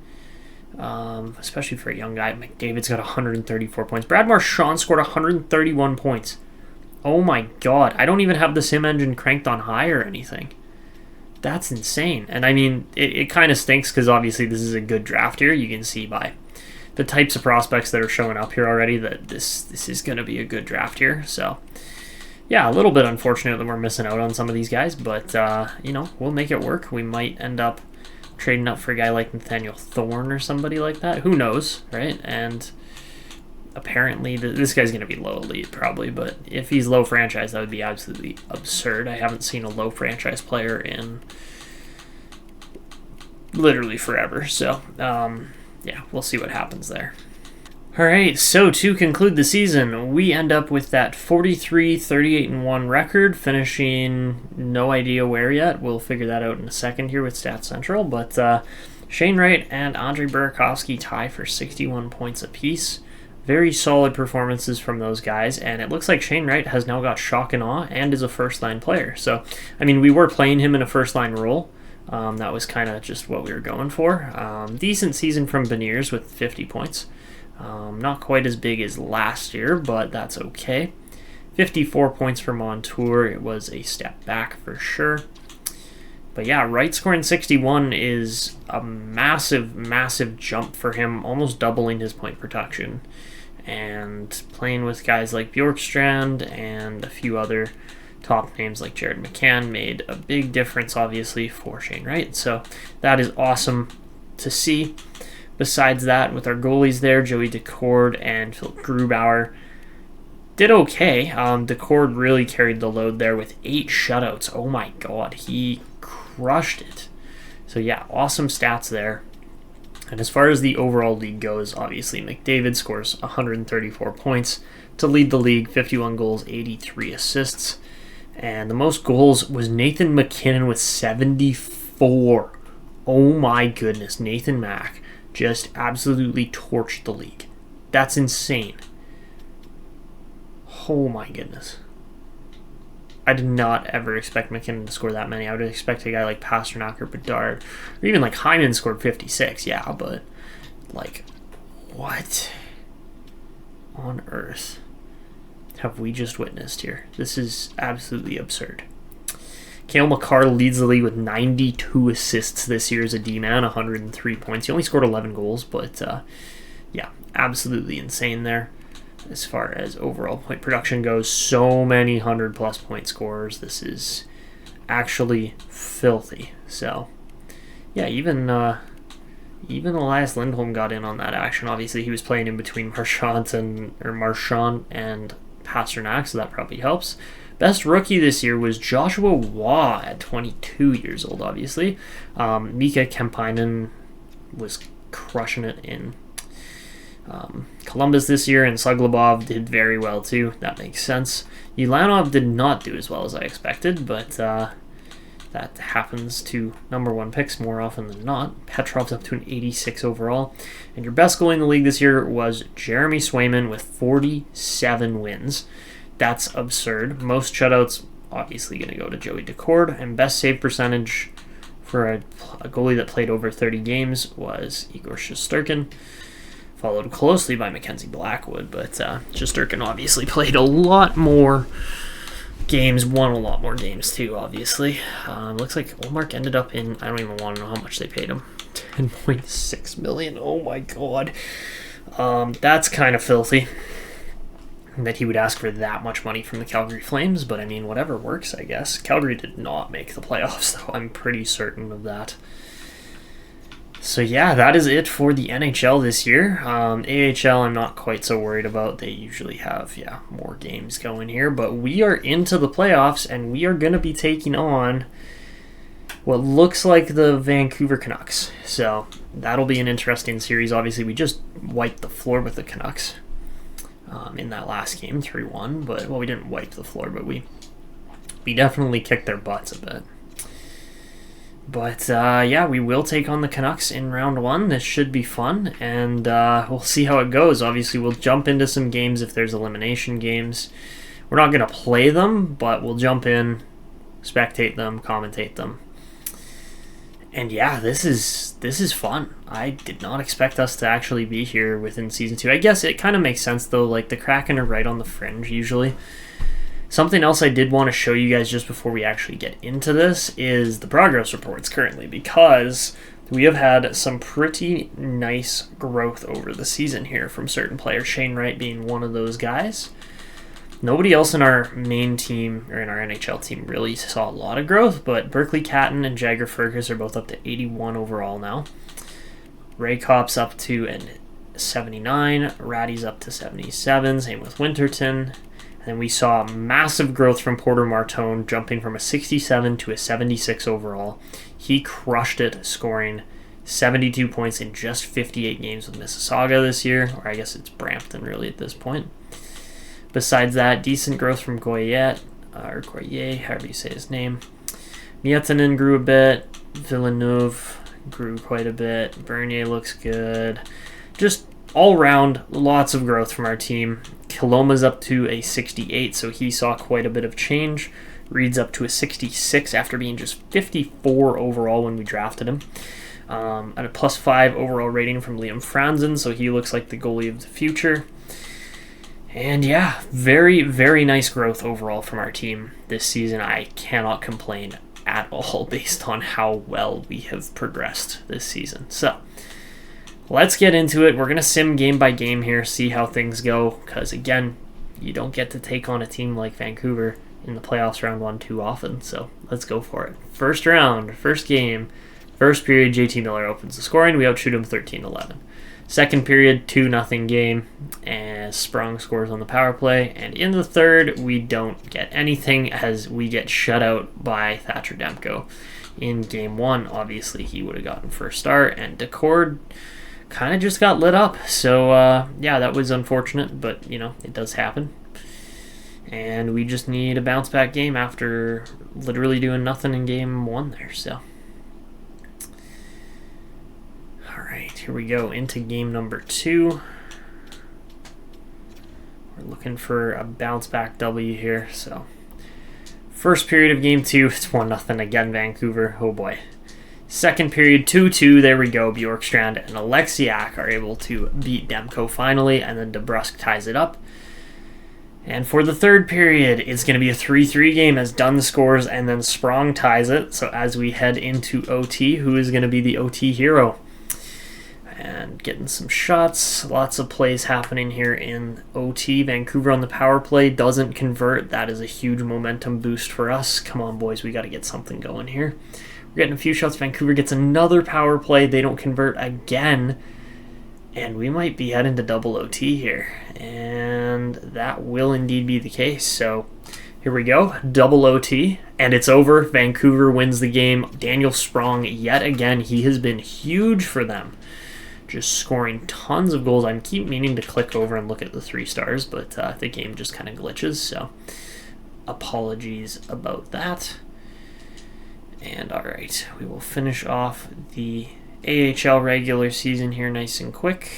Especially for a young guy. McDavid's got 134 points. Brad Marchand scored 131 points. Oh my god. I don't even have the sim engine cranked on high or anything. That's insane. And I mean, it kind of stinks because obviously this is a good draft here. You can see by the types of prospects that are showing up here already that this is going to be a good draft here. So, yeah, a little bit unfortunate that we're missing out on some of these guys, but, we'll make it work. We might end up trading up for a guy like Nathaniel Thorne or somebody like that. Who knows, right? And apparently this guy's going to be low elite probably, but if he's low franchise, that would be absolutely absurd. I haven't seen a low franchise player in literally forever. So, yeah, we'll see what happens there. All right, so to conclude the season, we end up with that 43-38-1 record, finishing no idea where yet. We'll figure that out in a second here with Stats Central, but Shane Wright and Andre Burakovsky tie for 61 points apiece. Very solid performances from those guys, and it looks like Shane Wright has now got shock and awe and is a first-line player. So, I mean, we were playing him in a first-line role. That was kind of just what we were going for. Decent season from Beniers with 50 points. Not quite as big as last year, but that's okay. 54 points for Montour. It was a step back for sure. But yeah, Wright scoring 61 is a massive, massive jump for him, almost doubling his point production. And playing with guys like Bjorkstrand and a few other top names like Jared McCann made a big difference, obviously, for Shane Wright. So that is awesome to see. Besides that, with our goalies there, Joey Daccord and Philip Grubauer did okay. Daccord really carried the load there with 8 shutouts. Oh my god, he crushed it. So yeah, awesome stats there. And as far as the overall league goes, obviously McDavid scores 134 points to lead the league, 51 goals, 83 assists. And the most goals was Nathan McKinnon with 74. Oh my goodness, Nathan Mack just absolutely torched the league. That's insane. Oh my goodness. I did not ever expect McKinnon to score that many. I would expect a guy like Pasternak or Bedard, or even like Hyman scored 56, yeah, but like, what on earth have we just witnessed here? This is absolutely absurd. Cale Makar leads the league with 92 assists this year as a D-man, 103 points. He only scored 11 goals, but yeah, absolutely insane there. As far as overall point production goes, so many 100-plus point scorers. This is actually filthy. So, yeah, even Elias Lindholm got in on that action. Obviously, he was playing in between Marchand and Pasternak, so that probably helps. Best rookie this year was Joshua Waugh at 22 years old, obviously. Mika Kemppainen was crushing it in Columbus this year, and Suglobov did very well too. That makes sense. Ulanov did not do as well as I expected, but that happens to number 1 picks more often than not. Petrov's up to an 86 overall. And your best goalie in the league this year was Jeremy Swayman with 47 wins. That's absurd. Most shutouts, obviously, going to go to Joey Daccord. And best save percentage for a goalie that played over 30 games was Igor Shesterkin, followed closely by Mackenzie Blackwood. But Shesterkin obviously played a lot more games, won a lot more games too, obviously. Looks like Olmark ended up in, I don't even want to know how much they paid him, $10.6 million. Oh my god. That's kind of filthy that he would ask for that much money from the Calgary Flames, but I mean, whatever works, I guess. Calgary did not make the playoffs, though. I'm pretty certain of that. So yeah, that is it for the NHL this year. AHL I'm not quite so worried about. They usually have, more games going here, but we are into the playoffs, and we are going to be taking on what looks like the Vancouver Canucks. So that'll be an interesting series. Obviously, we just wiped the floor with the Canucks in that last game, 3-1. But, well, we didn't wipe the floor, but we definitely kicked their butts a bit. But, yeah, we will take on the Canucks in round 1. This should be fun, and we'll see how it goes. Obviously, we'll jump into some games if there's elimination games. We're not going to play them, but we'll jump in, spectate them, commentate them. And yeah, this is fun. I did not expect us to actually be here within Season 2. I guess it kind of makes sense, though. Like, the Kraken are right on the fringe, usually. Something else I did want to show you guys just before we actually get into this is the progress reports currently, because we have had some pretty nice growth over the season here from certain players, Shane Wright being one of those guys. Nobody else in our main team, or in our NHL team, really saw a lot of growth, but Berkeley Catton and Jagger Firkus are both up to 81 overall now. Ray Kopp's up to 79, Ratty's up to 77, same with Winterton. And then we saw massive growth from Porter Martone, jumping from a 67 to a 76 overall. He crushed it, scoring 72 points in just 58 games with Mississauga this year, or I guess it's Brampton really at this point. Besides that, decent growth from Goyer, however you say his name. Mietanen grew a bit. Villeneuve grew quite a bit. Bernier looks good. Just all around, lots of growth from our team. Kiloma's up to a 68, so he saw quite a bit of change. Reed's up to a 66 after being just 54 overall when we drafted him. And a +5 overall rating from Liam Franzen, so he looks like the goalie of the future. And yeah, very, very nice growth overall from our team this season. I cannot complain at all based on how well we have progressed this season. So let's get into it. We're going to sim game by game here, see how things go, because again, you don't get to take on a team like Vancouver in the playoffs round 1 too often, so let's go for it. First round, first game, first period, JT Miller opens the scoring. We outshoot him 13-11. Second period, 2-0 game, and Sprong scores on the power play. And in the third, we don't get anything as we get shut out by Thatcher Demko. In game 1, obviously, he would have gotten first start, and Daccord kind of just got lit up. So, yeah, that was unfortunate, but, it does happen. And we just need a bounce-back game after literally doing nothing in game 1 there, so. Alright, here we go into game number 2. We're looking for a bounce-back W here, so. First period of game 2, it's 1-0 again, Vancouver. Oh boy. Second period, 2-2. There we go. Bjorkstrand and Alexiak are able to beat Demko finally, and then DeBrusk ties it up. And for the third period, it's going to be a 3-3 game as Dunn scores and then Sprong ties it. So as we head into OT, who is going to be the OT hero? And getting some shots. Lots of plays happening here in OT. Vancouver on the power play doesn't convert. That is a huge momentum boost for us. Come on, boys. We got to get something going here. We're getting a few shots. Vancouver gets another power play. They don't convert again. And we might be heading to double OT here. And that will indeed be the case. So here we go. Double OT. And it's over. Vancouver wins the game. Daniel Sprong, yet again, he has been huge for them. Just scoring tons of goals. I keep meaning to click over and look at the 3 stars, but the game just kind of glitches. So apologies about that. And all right, we will finish off the AHL regular season here nice and quick.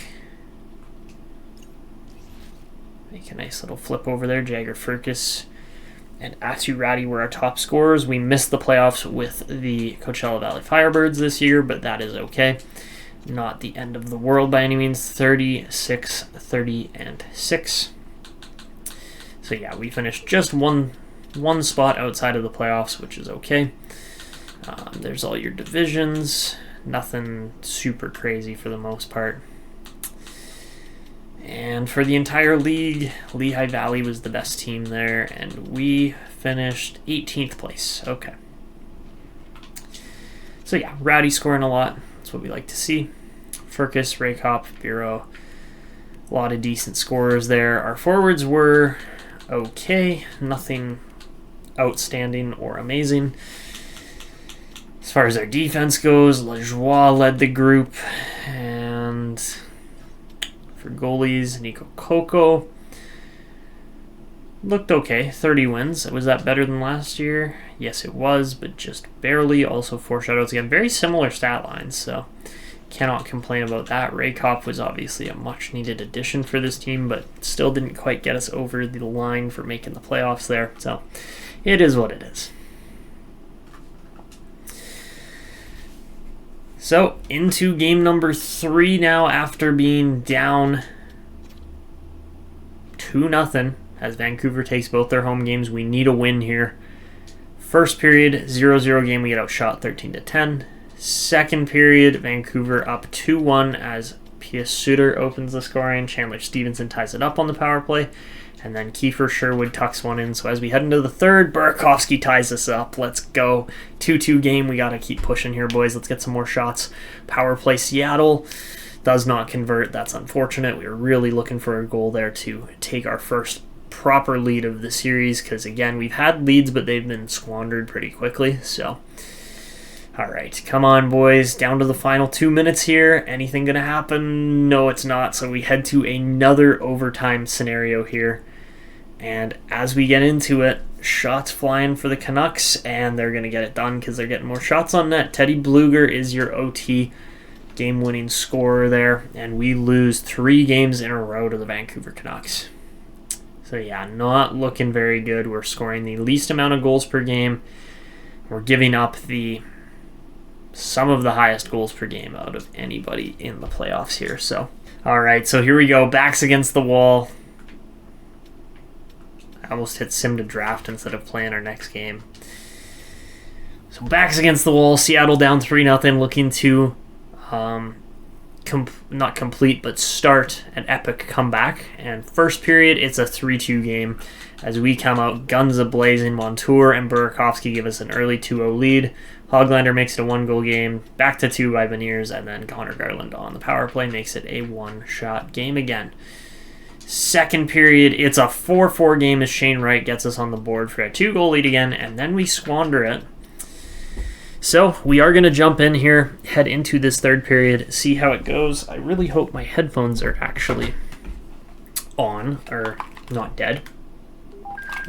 Make a nice little flip over there. Jagger, Firkus, and Atu Ratty were our top scorers. We missed the playoffs with the Coachella Valley Firebirds this year, but that is okay. Not the end of the world by any means. 36, 30, and 6. So yeah, we finished just one spot outside of the playoffs, which is okay. There's all your divisions. Nothing super crazy for the most part. And for the entire league, Lehigh Valley was the best team there, and we finished 18th place. Okay. So yeah, Rowdy scoring a lot. That's what we like to see. Firkus, Raykop, Bureau. A lot of decent scorers there. Our forwards were okay. Nothing outstanding or amazing. As far as our defense goes, Lajoie led the group. And for goalies, Nico Coco looked okay. 30 wins. Was that better than last year? Yes, it was, but just barely. Also 4 shutouts again. Very similar stat lines, so cannot complain about that. Raykop was obviously a much-needed addition for this team, but still didn't quite get us over the line for making the playoffs there. So it is what it is. So, into game number 3 now after being down 2-0 as Vancouver takes both their home games. We need a win here. First period, 0-0 game, we get outshot 13-10. Second period, Vancouver up 2-1 as Pius Suter opens the scoring. Chandler Stephenson ties it up on the power play. And then Kiefer Sherwood tucks one in. So as we head into the third, Burakovsky ties us up. Let's go. 2-2 game. We got to keep pushing here, boys. Let's get some more shots. Power play Seattle does not convert. That's unfortunate. We were really looking for a goal there to take our first proper lead of the series. Because, again, we've had leads, but they've been squandered pretty quickly. So, all right. Come on, boys. Down to the final 2 minutes here. Anything going to happen? No, it's not. So we head to another overtime scenario here. And as we get into it, shots flying for the Canucks, and they're going to get it done because they're getting more shots on net. Teddy Bluger is your OT game-winning scorer there, and we lose 3 games in a row to the Vancouver Canucks. So yeah, not looking very good. We're scoring the least amount of goals per game. We're giving up some of the highest goals per game out of anybody in the playoffs here. So, all right, so here we go. Backs against the wall. I almost hit sim to draft instead of playing our next game. So backs against the wall. Seattle down 3-0, looking to not complete, but start an epic comeback. And first period, it's a 3-2 game as we come out guns a-blazing. Montour and Burakovsky give us an early 2-0 lead. Hoglander makes it a 1-goal game, back to 2 by Beniers, and then Connor Garland on the power play makes it a 1-shot game again. Second period, it's a 4-4 game as Shane Wright gets us on the board for a 2-goal lead again, and then we squander it. So we are going to jump in here, head into this third period, see how it goes. I really hope my headphones are actually on, or not dead.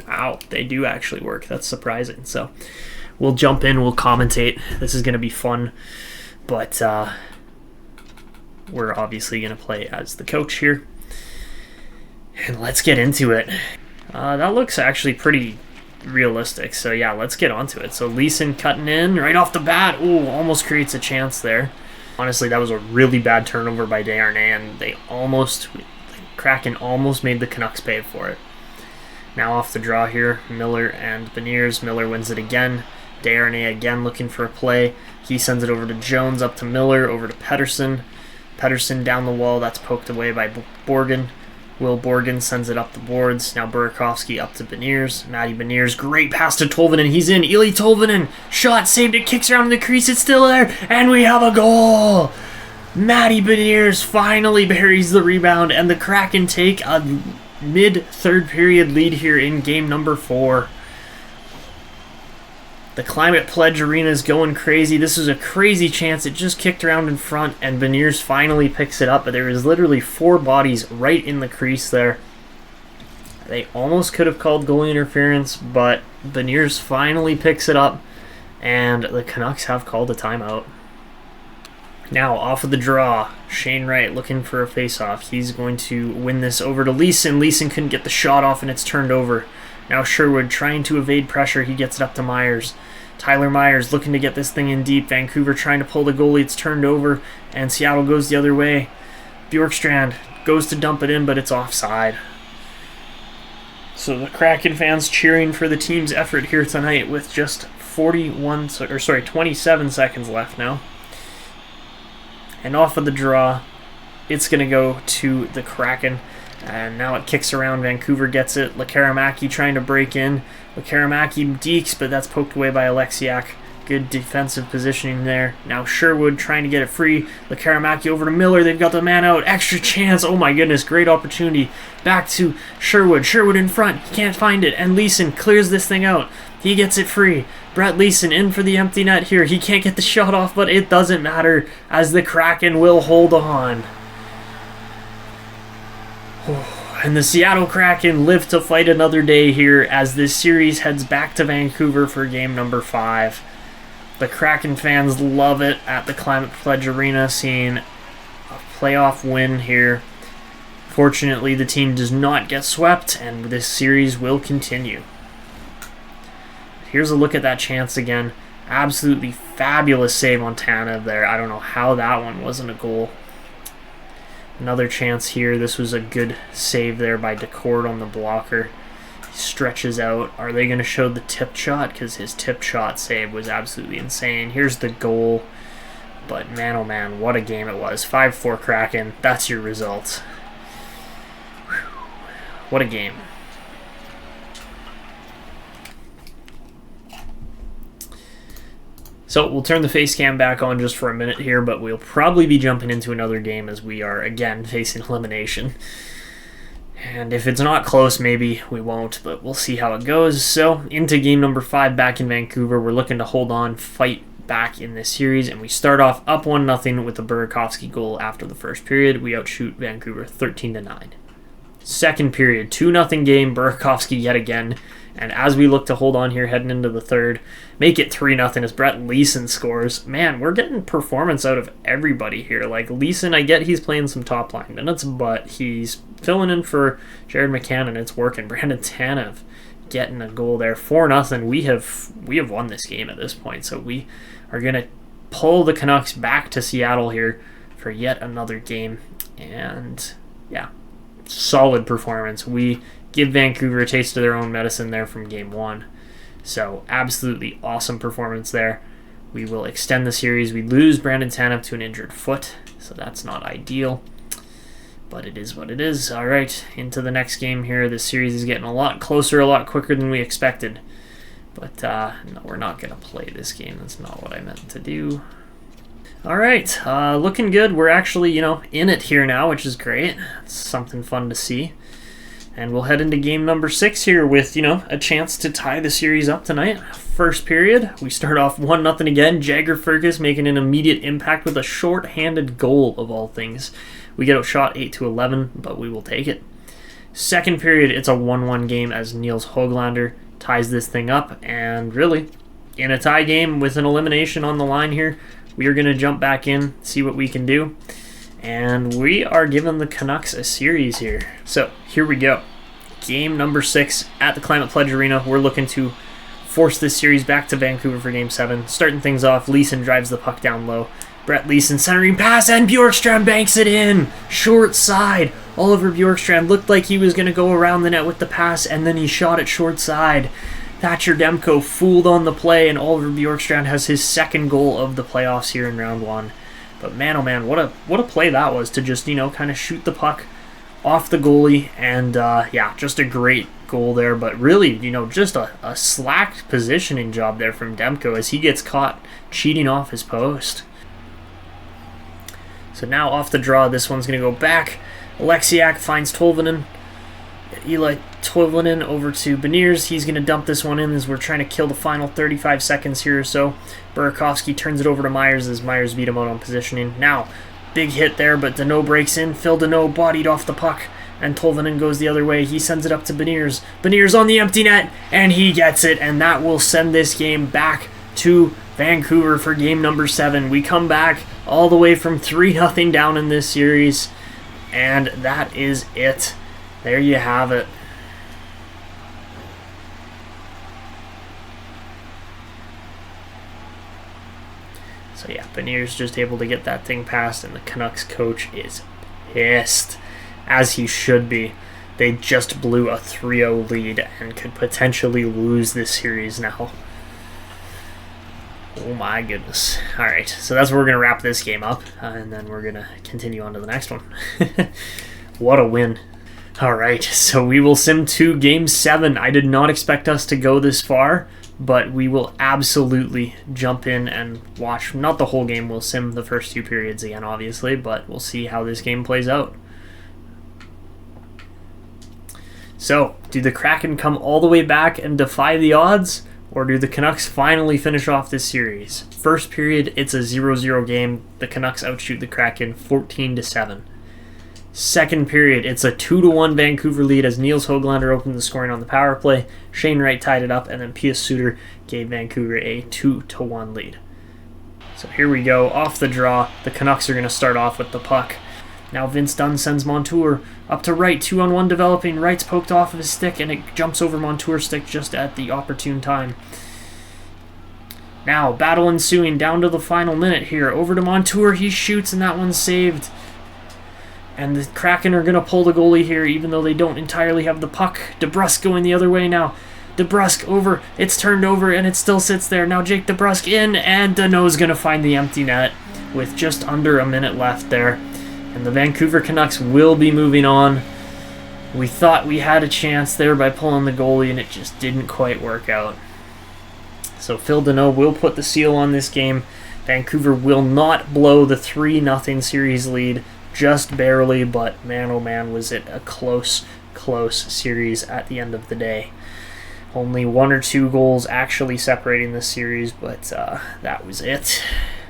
Wow, they do actually work. That's surprising. So we'll jump in, we'll commentate. This is going to be fun, but we're obviously going to play as the coach here. And let's get into it. That looks actually pretty realistic. So yeah, let's get onto it. So Leeson cutting in right off the bat. Ooh, almost creates a chance there. Honestly, that was a really bad turnover by Darnay, and the Kraken almost made the Canucks pay for it. Now off the draw here, Miller and Beniers. Miller wins it again. Darnay again looking for a play. He sends it over to Jones, up to Miller, over to Pettersson. Pettersson down the wall. That's poked away by Borgen. Will Borgen sends it up the boards. Now Burakovsky up to Beniers. Matty Beniers, great pass to Tolvanen. He's in. Eeli Tolvanen, shot, saved it, kicks around in the crease. It's still there, and we have a goal. Matty Beniers finally buries the rebound, and the Kraken take a mid-third period lead here in game number 4. The Climate Pledge Arena is going crazy. This was a crazy chance. It just kicked around in front, and Beniers finally picks it up, but there was literally 4 bodies right in the crease there. They almost could have called goalie interference, but Beniers finally picks it up, and the Canucks have called a timeout. Now, off of the draw, Shane Wright looking for a face-off. He's going to win this over to Leeson. Leeson couldn't get the shot off, and it's turned over. Now Sherwood trying to evade pressure. He gets it up to Myers. Tyler Myers looking to get this thing in deep. Vancouver trying to pull the goalie. It's turned over, and Seattle goes the other way. Bjorkstrand goes to dump it in, but it's offside. So the Kraken fans cheering for the team's effort here tonight with just 27 seconds left now. And off of the draw, it's going to go to the Kraken. And now it kicks around. Vancouver gets it. Lekaramaki trying to break in. Lekaramaki dekes, but that's poked away by Alexiak. Good defensive positioning there. Now Sherwood trying to get it free. Lekaramaki over to Miller. They've got the man out. Extra chance. Oh my goodness. Great opportunity. Back to Sherwood. Sherwood in front. He can't find it. And Leeson clears this thing out. He gets it free. Brett Leeson in for the empty net here. He can't get the shot off, but it doesn't matter as the Kraken will hold on. And the Seattle Kraken live to fight another day here as this series heads back to Vancouver for game number 5. The Kraken fans love it at the Climate Pledge Arena, seeing a playoff win here. Fortunately, the team does not get swept, and this series will continue. Here's a look at that chance again. Absolutely fabulous save on Tanev there. I don't know how that one wasn't a goal. Another chance here. This was a good save there by Daccord on the blocker. He stretches out. Are they going to show the tip shot? Because his tip shot save was absolutely insane. Here's the goal. But man, oh man, what a game it was. 5-4 Kraken. That's your result. Whew. What a game. So we'll turn the face cam back on just for a minute here, but we'll probably be jumping into another game as we are again facing elimination. And if it's not close, maybe we won't, but we'll see how it goes. So into game number 5 back in Vancouver. We're looking to hold on, fight back in this series, and we start off up 1-0 with the Burakovsky goal after the first period. We outshoot Vancouver 13-9. Second period, 2-0 game, Burakovsky yet again. And as we look to hold on here heading into the third, make it 3-0 as Brett Leeson scores. Man, we're getting performance out of everybody here. Like Leeson, I get he's playing some top line minutes, but he's filling in for Jared McCann and it's working. Brandon Tanev getting a goal there. 4-0. We have won this game at this point, so we are going to pull the Canucks back to Seattle here for yet another game. And yeah, solid performance. We give Vancouver a taste of their own medicine there from game 1. So absolutely awesome performance there. We will extend the series. We lose Brandon Tanev to an injured foot, so that's not ideal. But it is what it is. All right, into the next game here. This series is getting a lot closer, a lot quicker than we expected. But no, we're not going to play this game. That's not what I meant to do. All right, looking good. We're actually, in it here now, which is great. It's something fun to see. And we'll head into game number 6 here with, a chance to tie the series up tonight. First period, we start off 1-0 again. Jagger Firkus making an immediate impact with a short-handed goal, of all things. We get outshot 8-11, but we will take it. Second period, it's a 1-1 game as Nils Höglander ties this thing up. And really, in a tie game with an elimination on the line here, we are going to jump back in, see what we can do. And we are giving the Canucks a series here. So here we go. Game number 6 at the Climate Pledge Arena. We're looking to force this series back to Vancouver for Game 7. Starting things off, Leeson drives the puck down low. Brett Leeson centering pass, and Bjorkstrand banks it in. Short side. Oliver Bjorkstrand looked like he was going to go around the net with the pass, and then he shot it short side. Thatcher Demko fooled on the play, and Oliver Bjorkstrand has his second goal of the playoffs here in round 1. But man, oh man, what a play that was to just, kind of shoot the puck off the goalie. And just a great goal there. But really, just a slack positioning job there from Demko as he gets caught cheating off his post. So now off the draw, this one's going to go back. Alexiak finds Tolvanen. Eli Tolvanen over to Beniers. He's going to dump this one in as we're trying to kill the final 35 seconds here or so. Burakovsky turns it over to Myers as Myers beat him out on positioning. Now, big hit there, but Danault breaks in. Phil Danault bodied off the puck, and Tolvanen goes the other way. He sends it up to Beniers. Beniers on the empty net, and he gets it, and that will send this game back to Vancouver for game number 7. We come back all the way from 3-0 down in this series, and that is it. There you have it. So yeah, Beniers just able to get that thing past, and the Canucks coach is pissed, as he should be. They just blew a 3-0 lead and could potentially lose this series now. Oh my goodness. Alright, so that's where we're going to wrap this game up, and then we're going to continue on to the next one. What a win. Alright, so we will sim to Game 7. I did not expect us to go this far, but we will absolutely jump in and watch, not the whole game, we'll sim the first 2 periods again, obviously, but we'll see how this game plays out. So, do the Kraken come all the way back and defy the odds, or do the Canucks finally finish off this series? First period, it's a 0-0 game. The Canucks outshoot the Kraken 14-7. Second period, it's a 2-1 Vancouver lead as Nils Höglander opened the scoring on the power play. Shane Wright tied it up, and then Pius Suter gave Vancouver a 2-1 lead. So here we go, off the draw. The Canucks are going to start off with the puck. Now Vince Dunn sends Montour up to Wright, 2-on-1 developing. Wright's poked off of his stick, and it jumps over Montour's stick just at the opportune time. Now, battle ensuing down to the final minute here. Over to Montour, he shoots, and that one's saved. And the Kraken are going to pull the goalie here, even though they don't entirely have the puck. DeBrusk going the other way now. DeBrusk over. It's turned over, and it still sits there. Now Jake DeBrusk in, and Danault's going to find the empty net with just under a minute left there. And the Vancouver Canucks will be moving on. We thought we had a chance there by pulling the goalie, and it just didn't quite work out. So Phil Danault will put the seal on this game. Vancouver will not blow the 3-0 series lead. Just barely, but man, oh man, was it a close series at the end of the day. Only 1 or 2 goals actually separating this series, but that was it.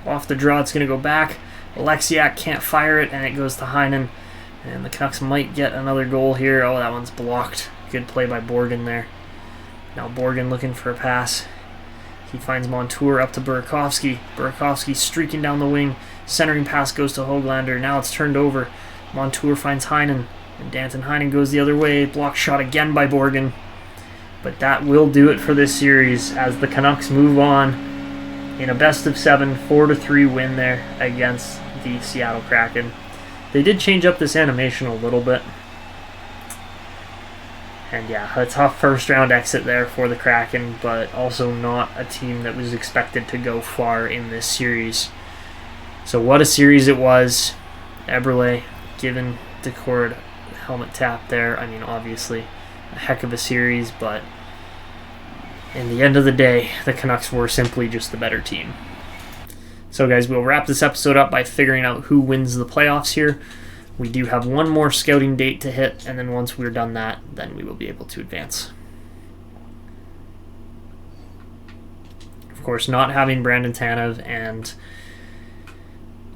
Off the draw, it's going to go back. Alexiak can't fire it, and it goes to Heinen. And the Canucks might get another goal here. Oh, that one's blocked. Good play by Borgen there. Now Borgen looking for a pass. He finds Montour up to Burakovsky. Burakovsky streaking down the wing. Centering pass goes to Höglander. Now it's turned over. Montour finds Heinen. And Danton Heinen goes the other way. Block shot again by Borgen. But that will do it for this series as the Canucks move on in a best-of-7, 4-3 win there against the Seattle Kraken. They did change up this animation a little bit. And yeah, a tough first round exit there for the Kraken, but also not a team that was expected to go far in this series. So what a series it was. Eberle giving Daccord helmet tap there. I mean, obviously a heck of a series, but in the end of the day, the Canucks were simply just the better team. So guys, we'll wrap this episode up by figuring out who wins the playoffs here. We do have one more scouting date to hit, and then once we're done that, then we will be able to advance. Of course, not having Brandon Tanev and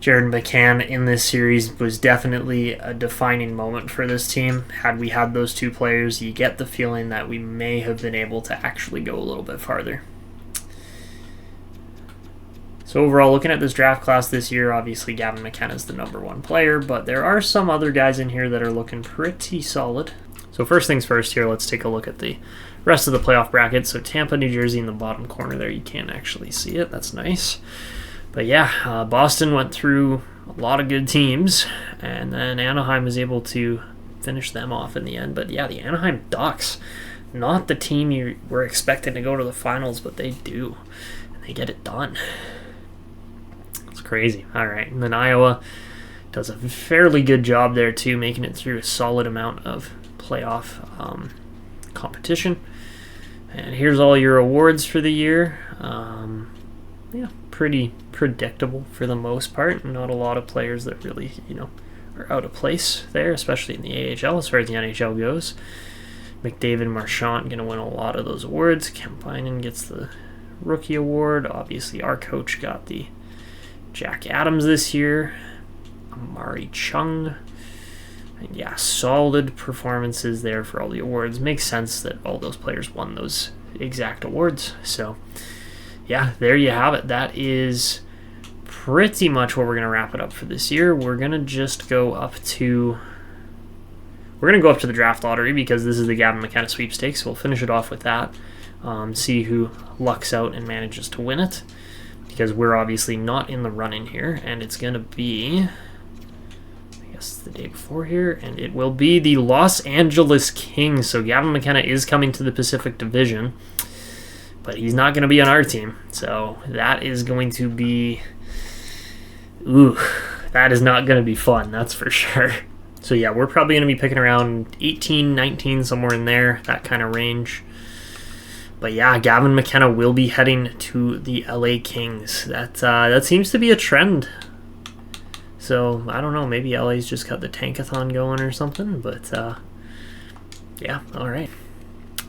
Jared McCann in this series was definitely a defining moment for this team. Had we had those two players, you get the feeling that we may have been able to actually go a little bit farther. So overall, looking at this draft class this year, obviously Gavin McCann is the #1 player, but there are some other guys in here that are looking pretty solid. So first things first here, let's take a look at the rest of the playoff bracket. So Tampa, New Jersey in the bottom corner there, you can't actually see it. That's nice. But yeah, Boston went through a lot of good teams, and then Anaheim was able to finish them off in the end. But yeah, the Anaheim Ducks, not the team you were expecting to go to the finals, but they do, and they get it done. Crazy. All right, and then Iowa does a fairly good job there too, making it through a solid amount of playoff competition. And here's all your awards for the year. Yeah, pretty predictable for the most part. Not a lot of players that really, are out of place there, especially in the AHL as far as the NHL goes. McDavid and Marchand going to win a lot of those awards. Kemppainen gets the rookie award. Obviously, our coach got the Jack Adams this year, Amari Chung, and yeah, solid performances there for all the awards. Makes sense that all those players won those exact awards. So yeah, there you have it. That is pretty much what we're going to wrap it up for this year. We're going to just go up to the draft lottery because this is the Gavin McCann sweepstakes. We'll finish it off with that, see who lucks out and manages to win it. Because we're obviously not in the running here, and it's going to be, I guess, the day before here, and it will be the Los Angeles Kings. So Gavin McKenna is coming to the Pacific Division, but he's not going to be on our team. So that is going to be, that is not going to be fun, that's for sure. So yeah, we're probably going to be picking around 18, 19, somewhere in there, that kind of range. But yeah, Gavin McKenna will be heading to the LA Kings. That seems to be a trend. So, I don't know, maybe LA's just got the tankathon going or something, but yeah, alright.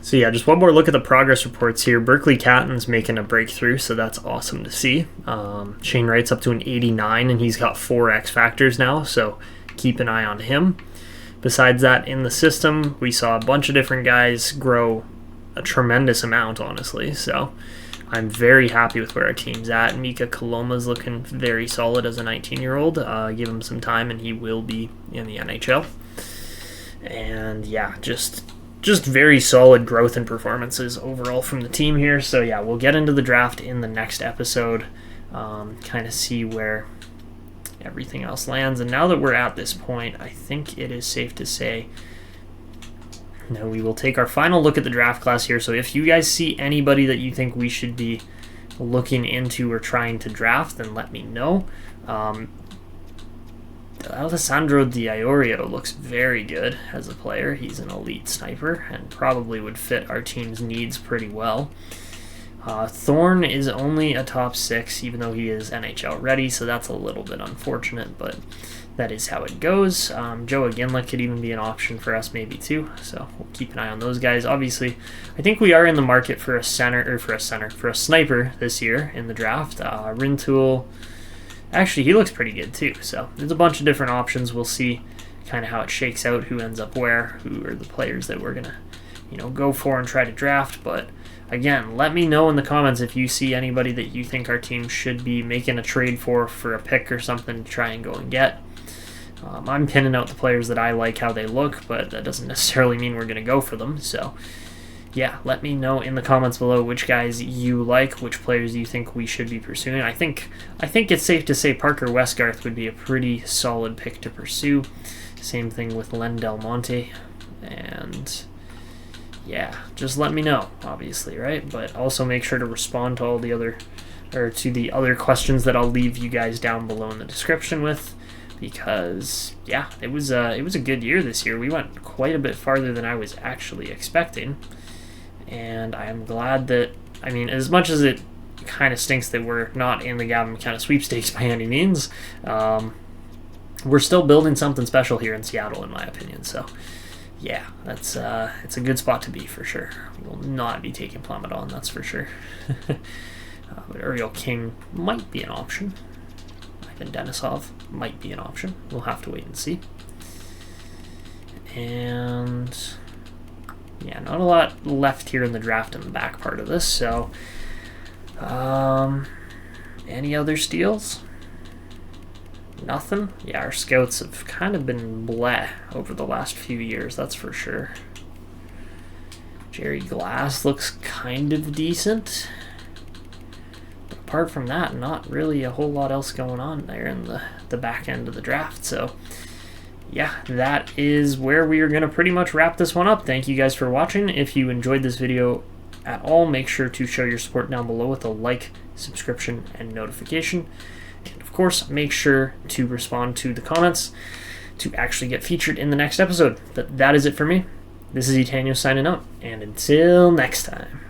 So yeah, just one more look at the progress reports here. Berkeley Catton's making a breakthrough, so that's awesome to see. Shane Wright's up to an 89, and he's got 4 X Factors now, so keep an eye on him. Besides that, in the system, we saw a bunch of different guys grow a tremendous amount, honestly, so I'm very happy with where our team's at. Mika Koloma's looking very solid as a 19-year-old. Give him some time and he will be in the NHL. And yeah, just very solid growth and performances overall from the team here. So yeah, we'll get into the draft in the next episode, kind of see where everything else lands. And now that we're at this point, I think it is safe to say now we will take our final look at the draft class here. So if you guys see anybody that you think we should be looking into or trying to draft, then let me know. Alessandro Di Iorio looks very good as a player. He's an elite sniper and probably would fit our team's needs pretty well. Thorne is only a top 6, even though he is NHL ready, so that's a little bit unfortunate, but that is how it goes. Joe Aginla could even be an option for us maybe too, so we'll keep an eye on those guys. Obviously, I think we are in the market for a sniper this year in the draft. Rintoul, actually he looks pretty good too, so there's a bunch of different options. We'll see kind of how it shakes out, who ends up where, who are the players that we're gonna go for and try to draft. But again, let me know in the comments if you see anybody that you think our team should be making a trade for a pick or something to try and go and get. I'm pinning out the players that I like how they look, but that doesn't necessarily mean we're going to go for them. So, yeah, let me know in the comments below which guys you like, which players you think we should be pursuing. I think it's safe to say Parker Westgarth would be a pretty solid pick to pursue. Same thing with Len Del Monte. And yeah, just let me know, obviously, right? But also make sure to respond to all the other, or to the other questions that I'll leave you guys down below in the description with, because yeah, it was a good year this year. We went quite a bit farther than I was actually expecting, and I'm glad that, I mean, as much as it kind of stinks that we're not in the Gavin McCann sweepstakes by any means, we're still building something special here in Seattle, in my opinion. So yeah, that's it's a good spot to be for sure. We will not be taking Plamadon, that's for sure. But Uriel King might be an option. Ivan Denisov might be an option. We'll have to wait and see. And yeah, not a lot left here in the draft in the back part of this. So any other steals? Nothing? Yeah, our scouts have kind of been bleh over the last few years, that's for sure. Jerry Glass looks kind of decent. But apart from that, not really a whole lot else going on there in the back end of the draft. So yeah, that is where we are going to pretty much wrap this one up. Thank you guys for watching. If you enjoyed this video at all, make sure to show your support down below with a like, subscription, and notification. And of course, make sure to respond to the comments to actually get featured in the next episode. But that is it for me. This is Etanyos signing out, and until next time.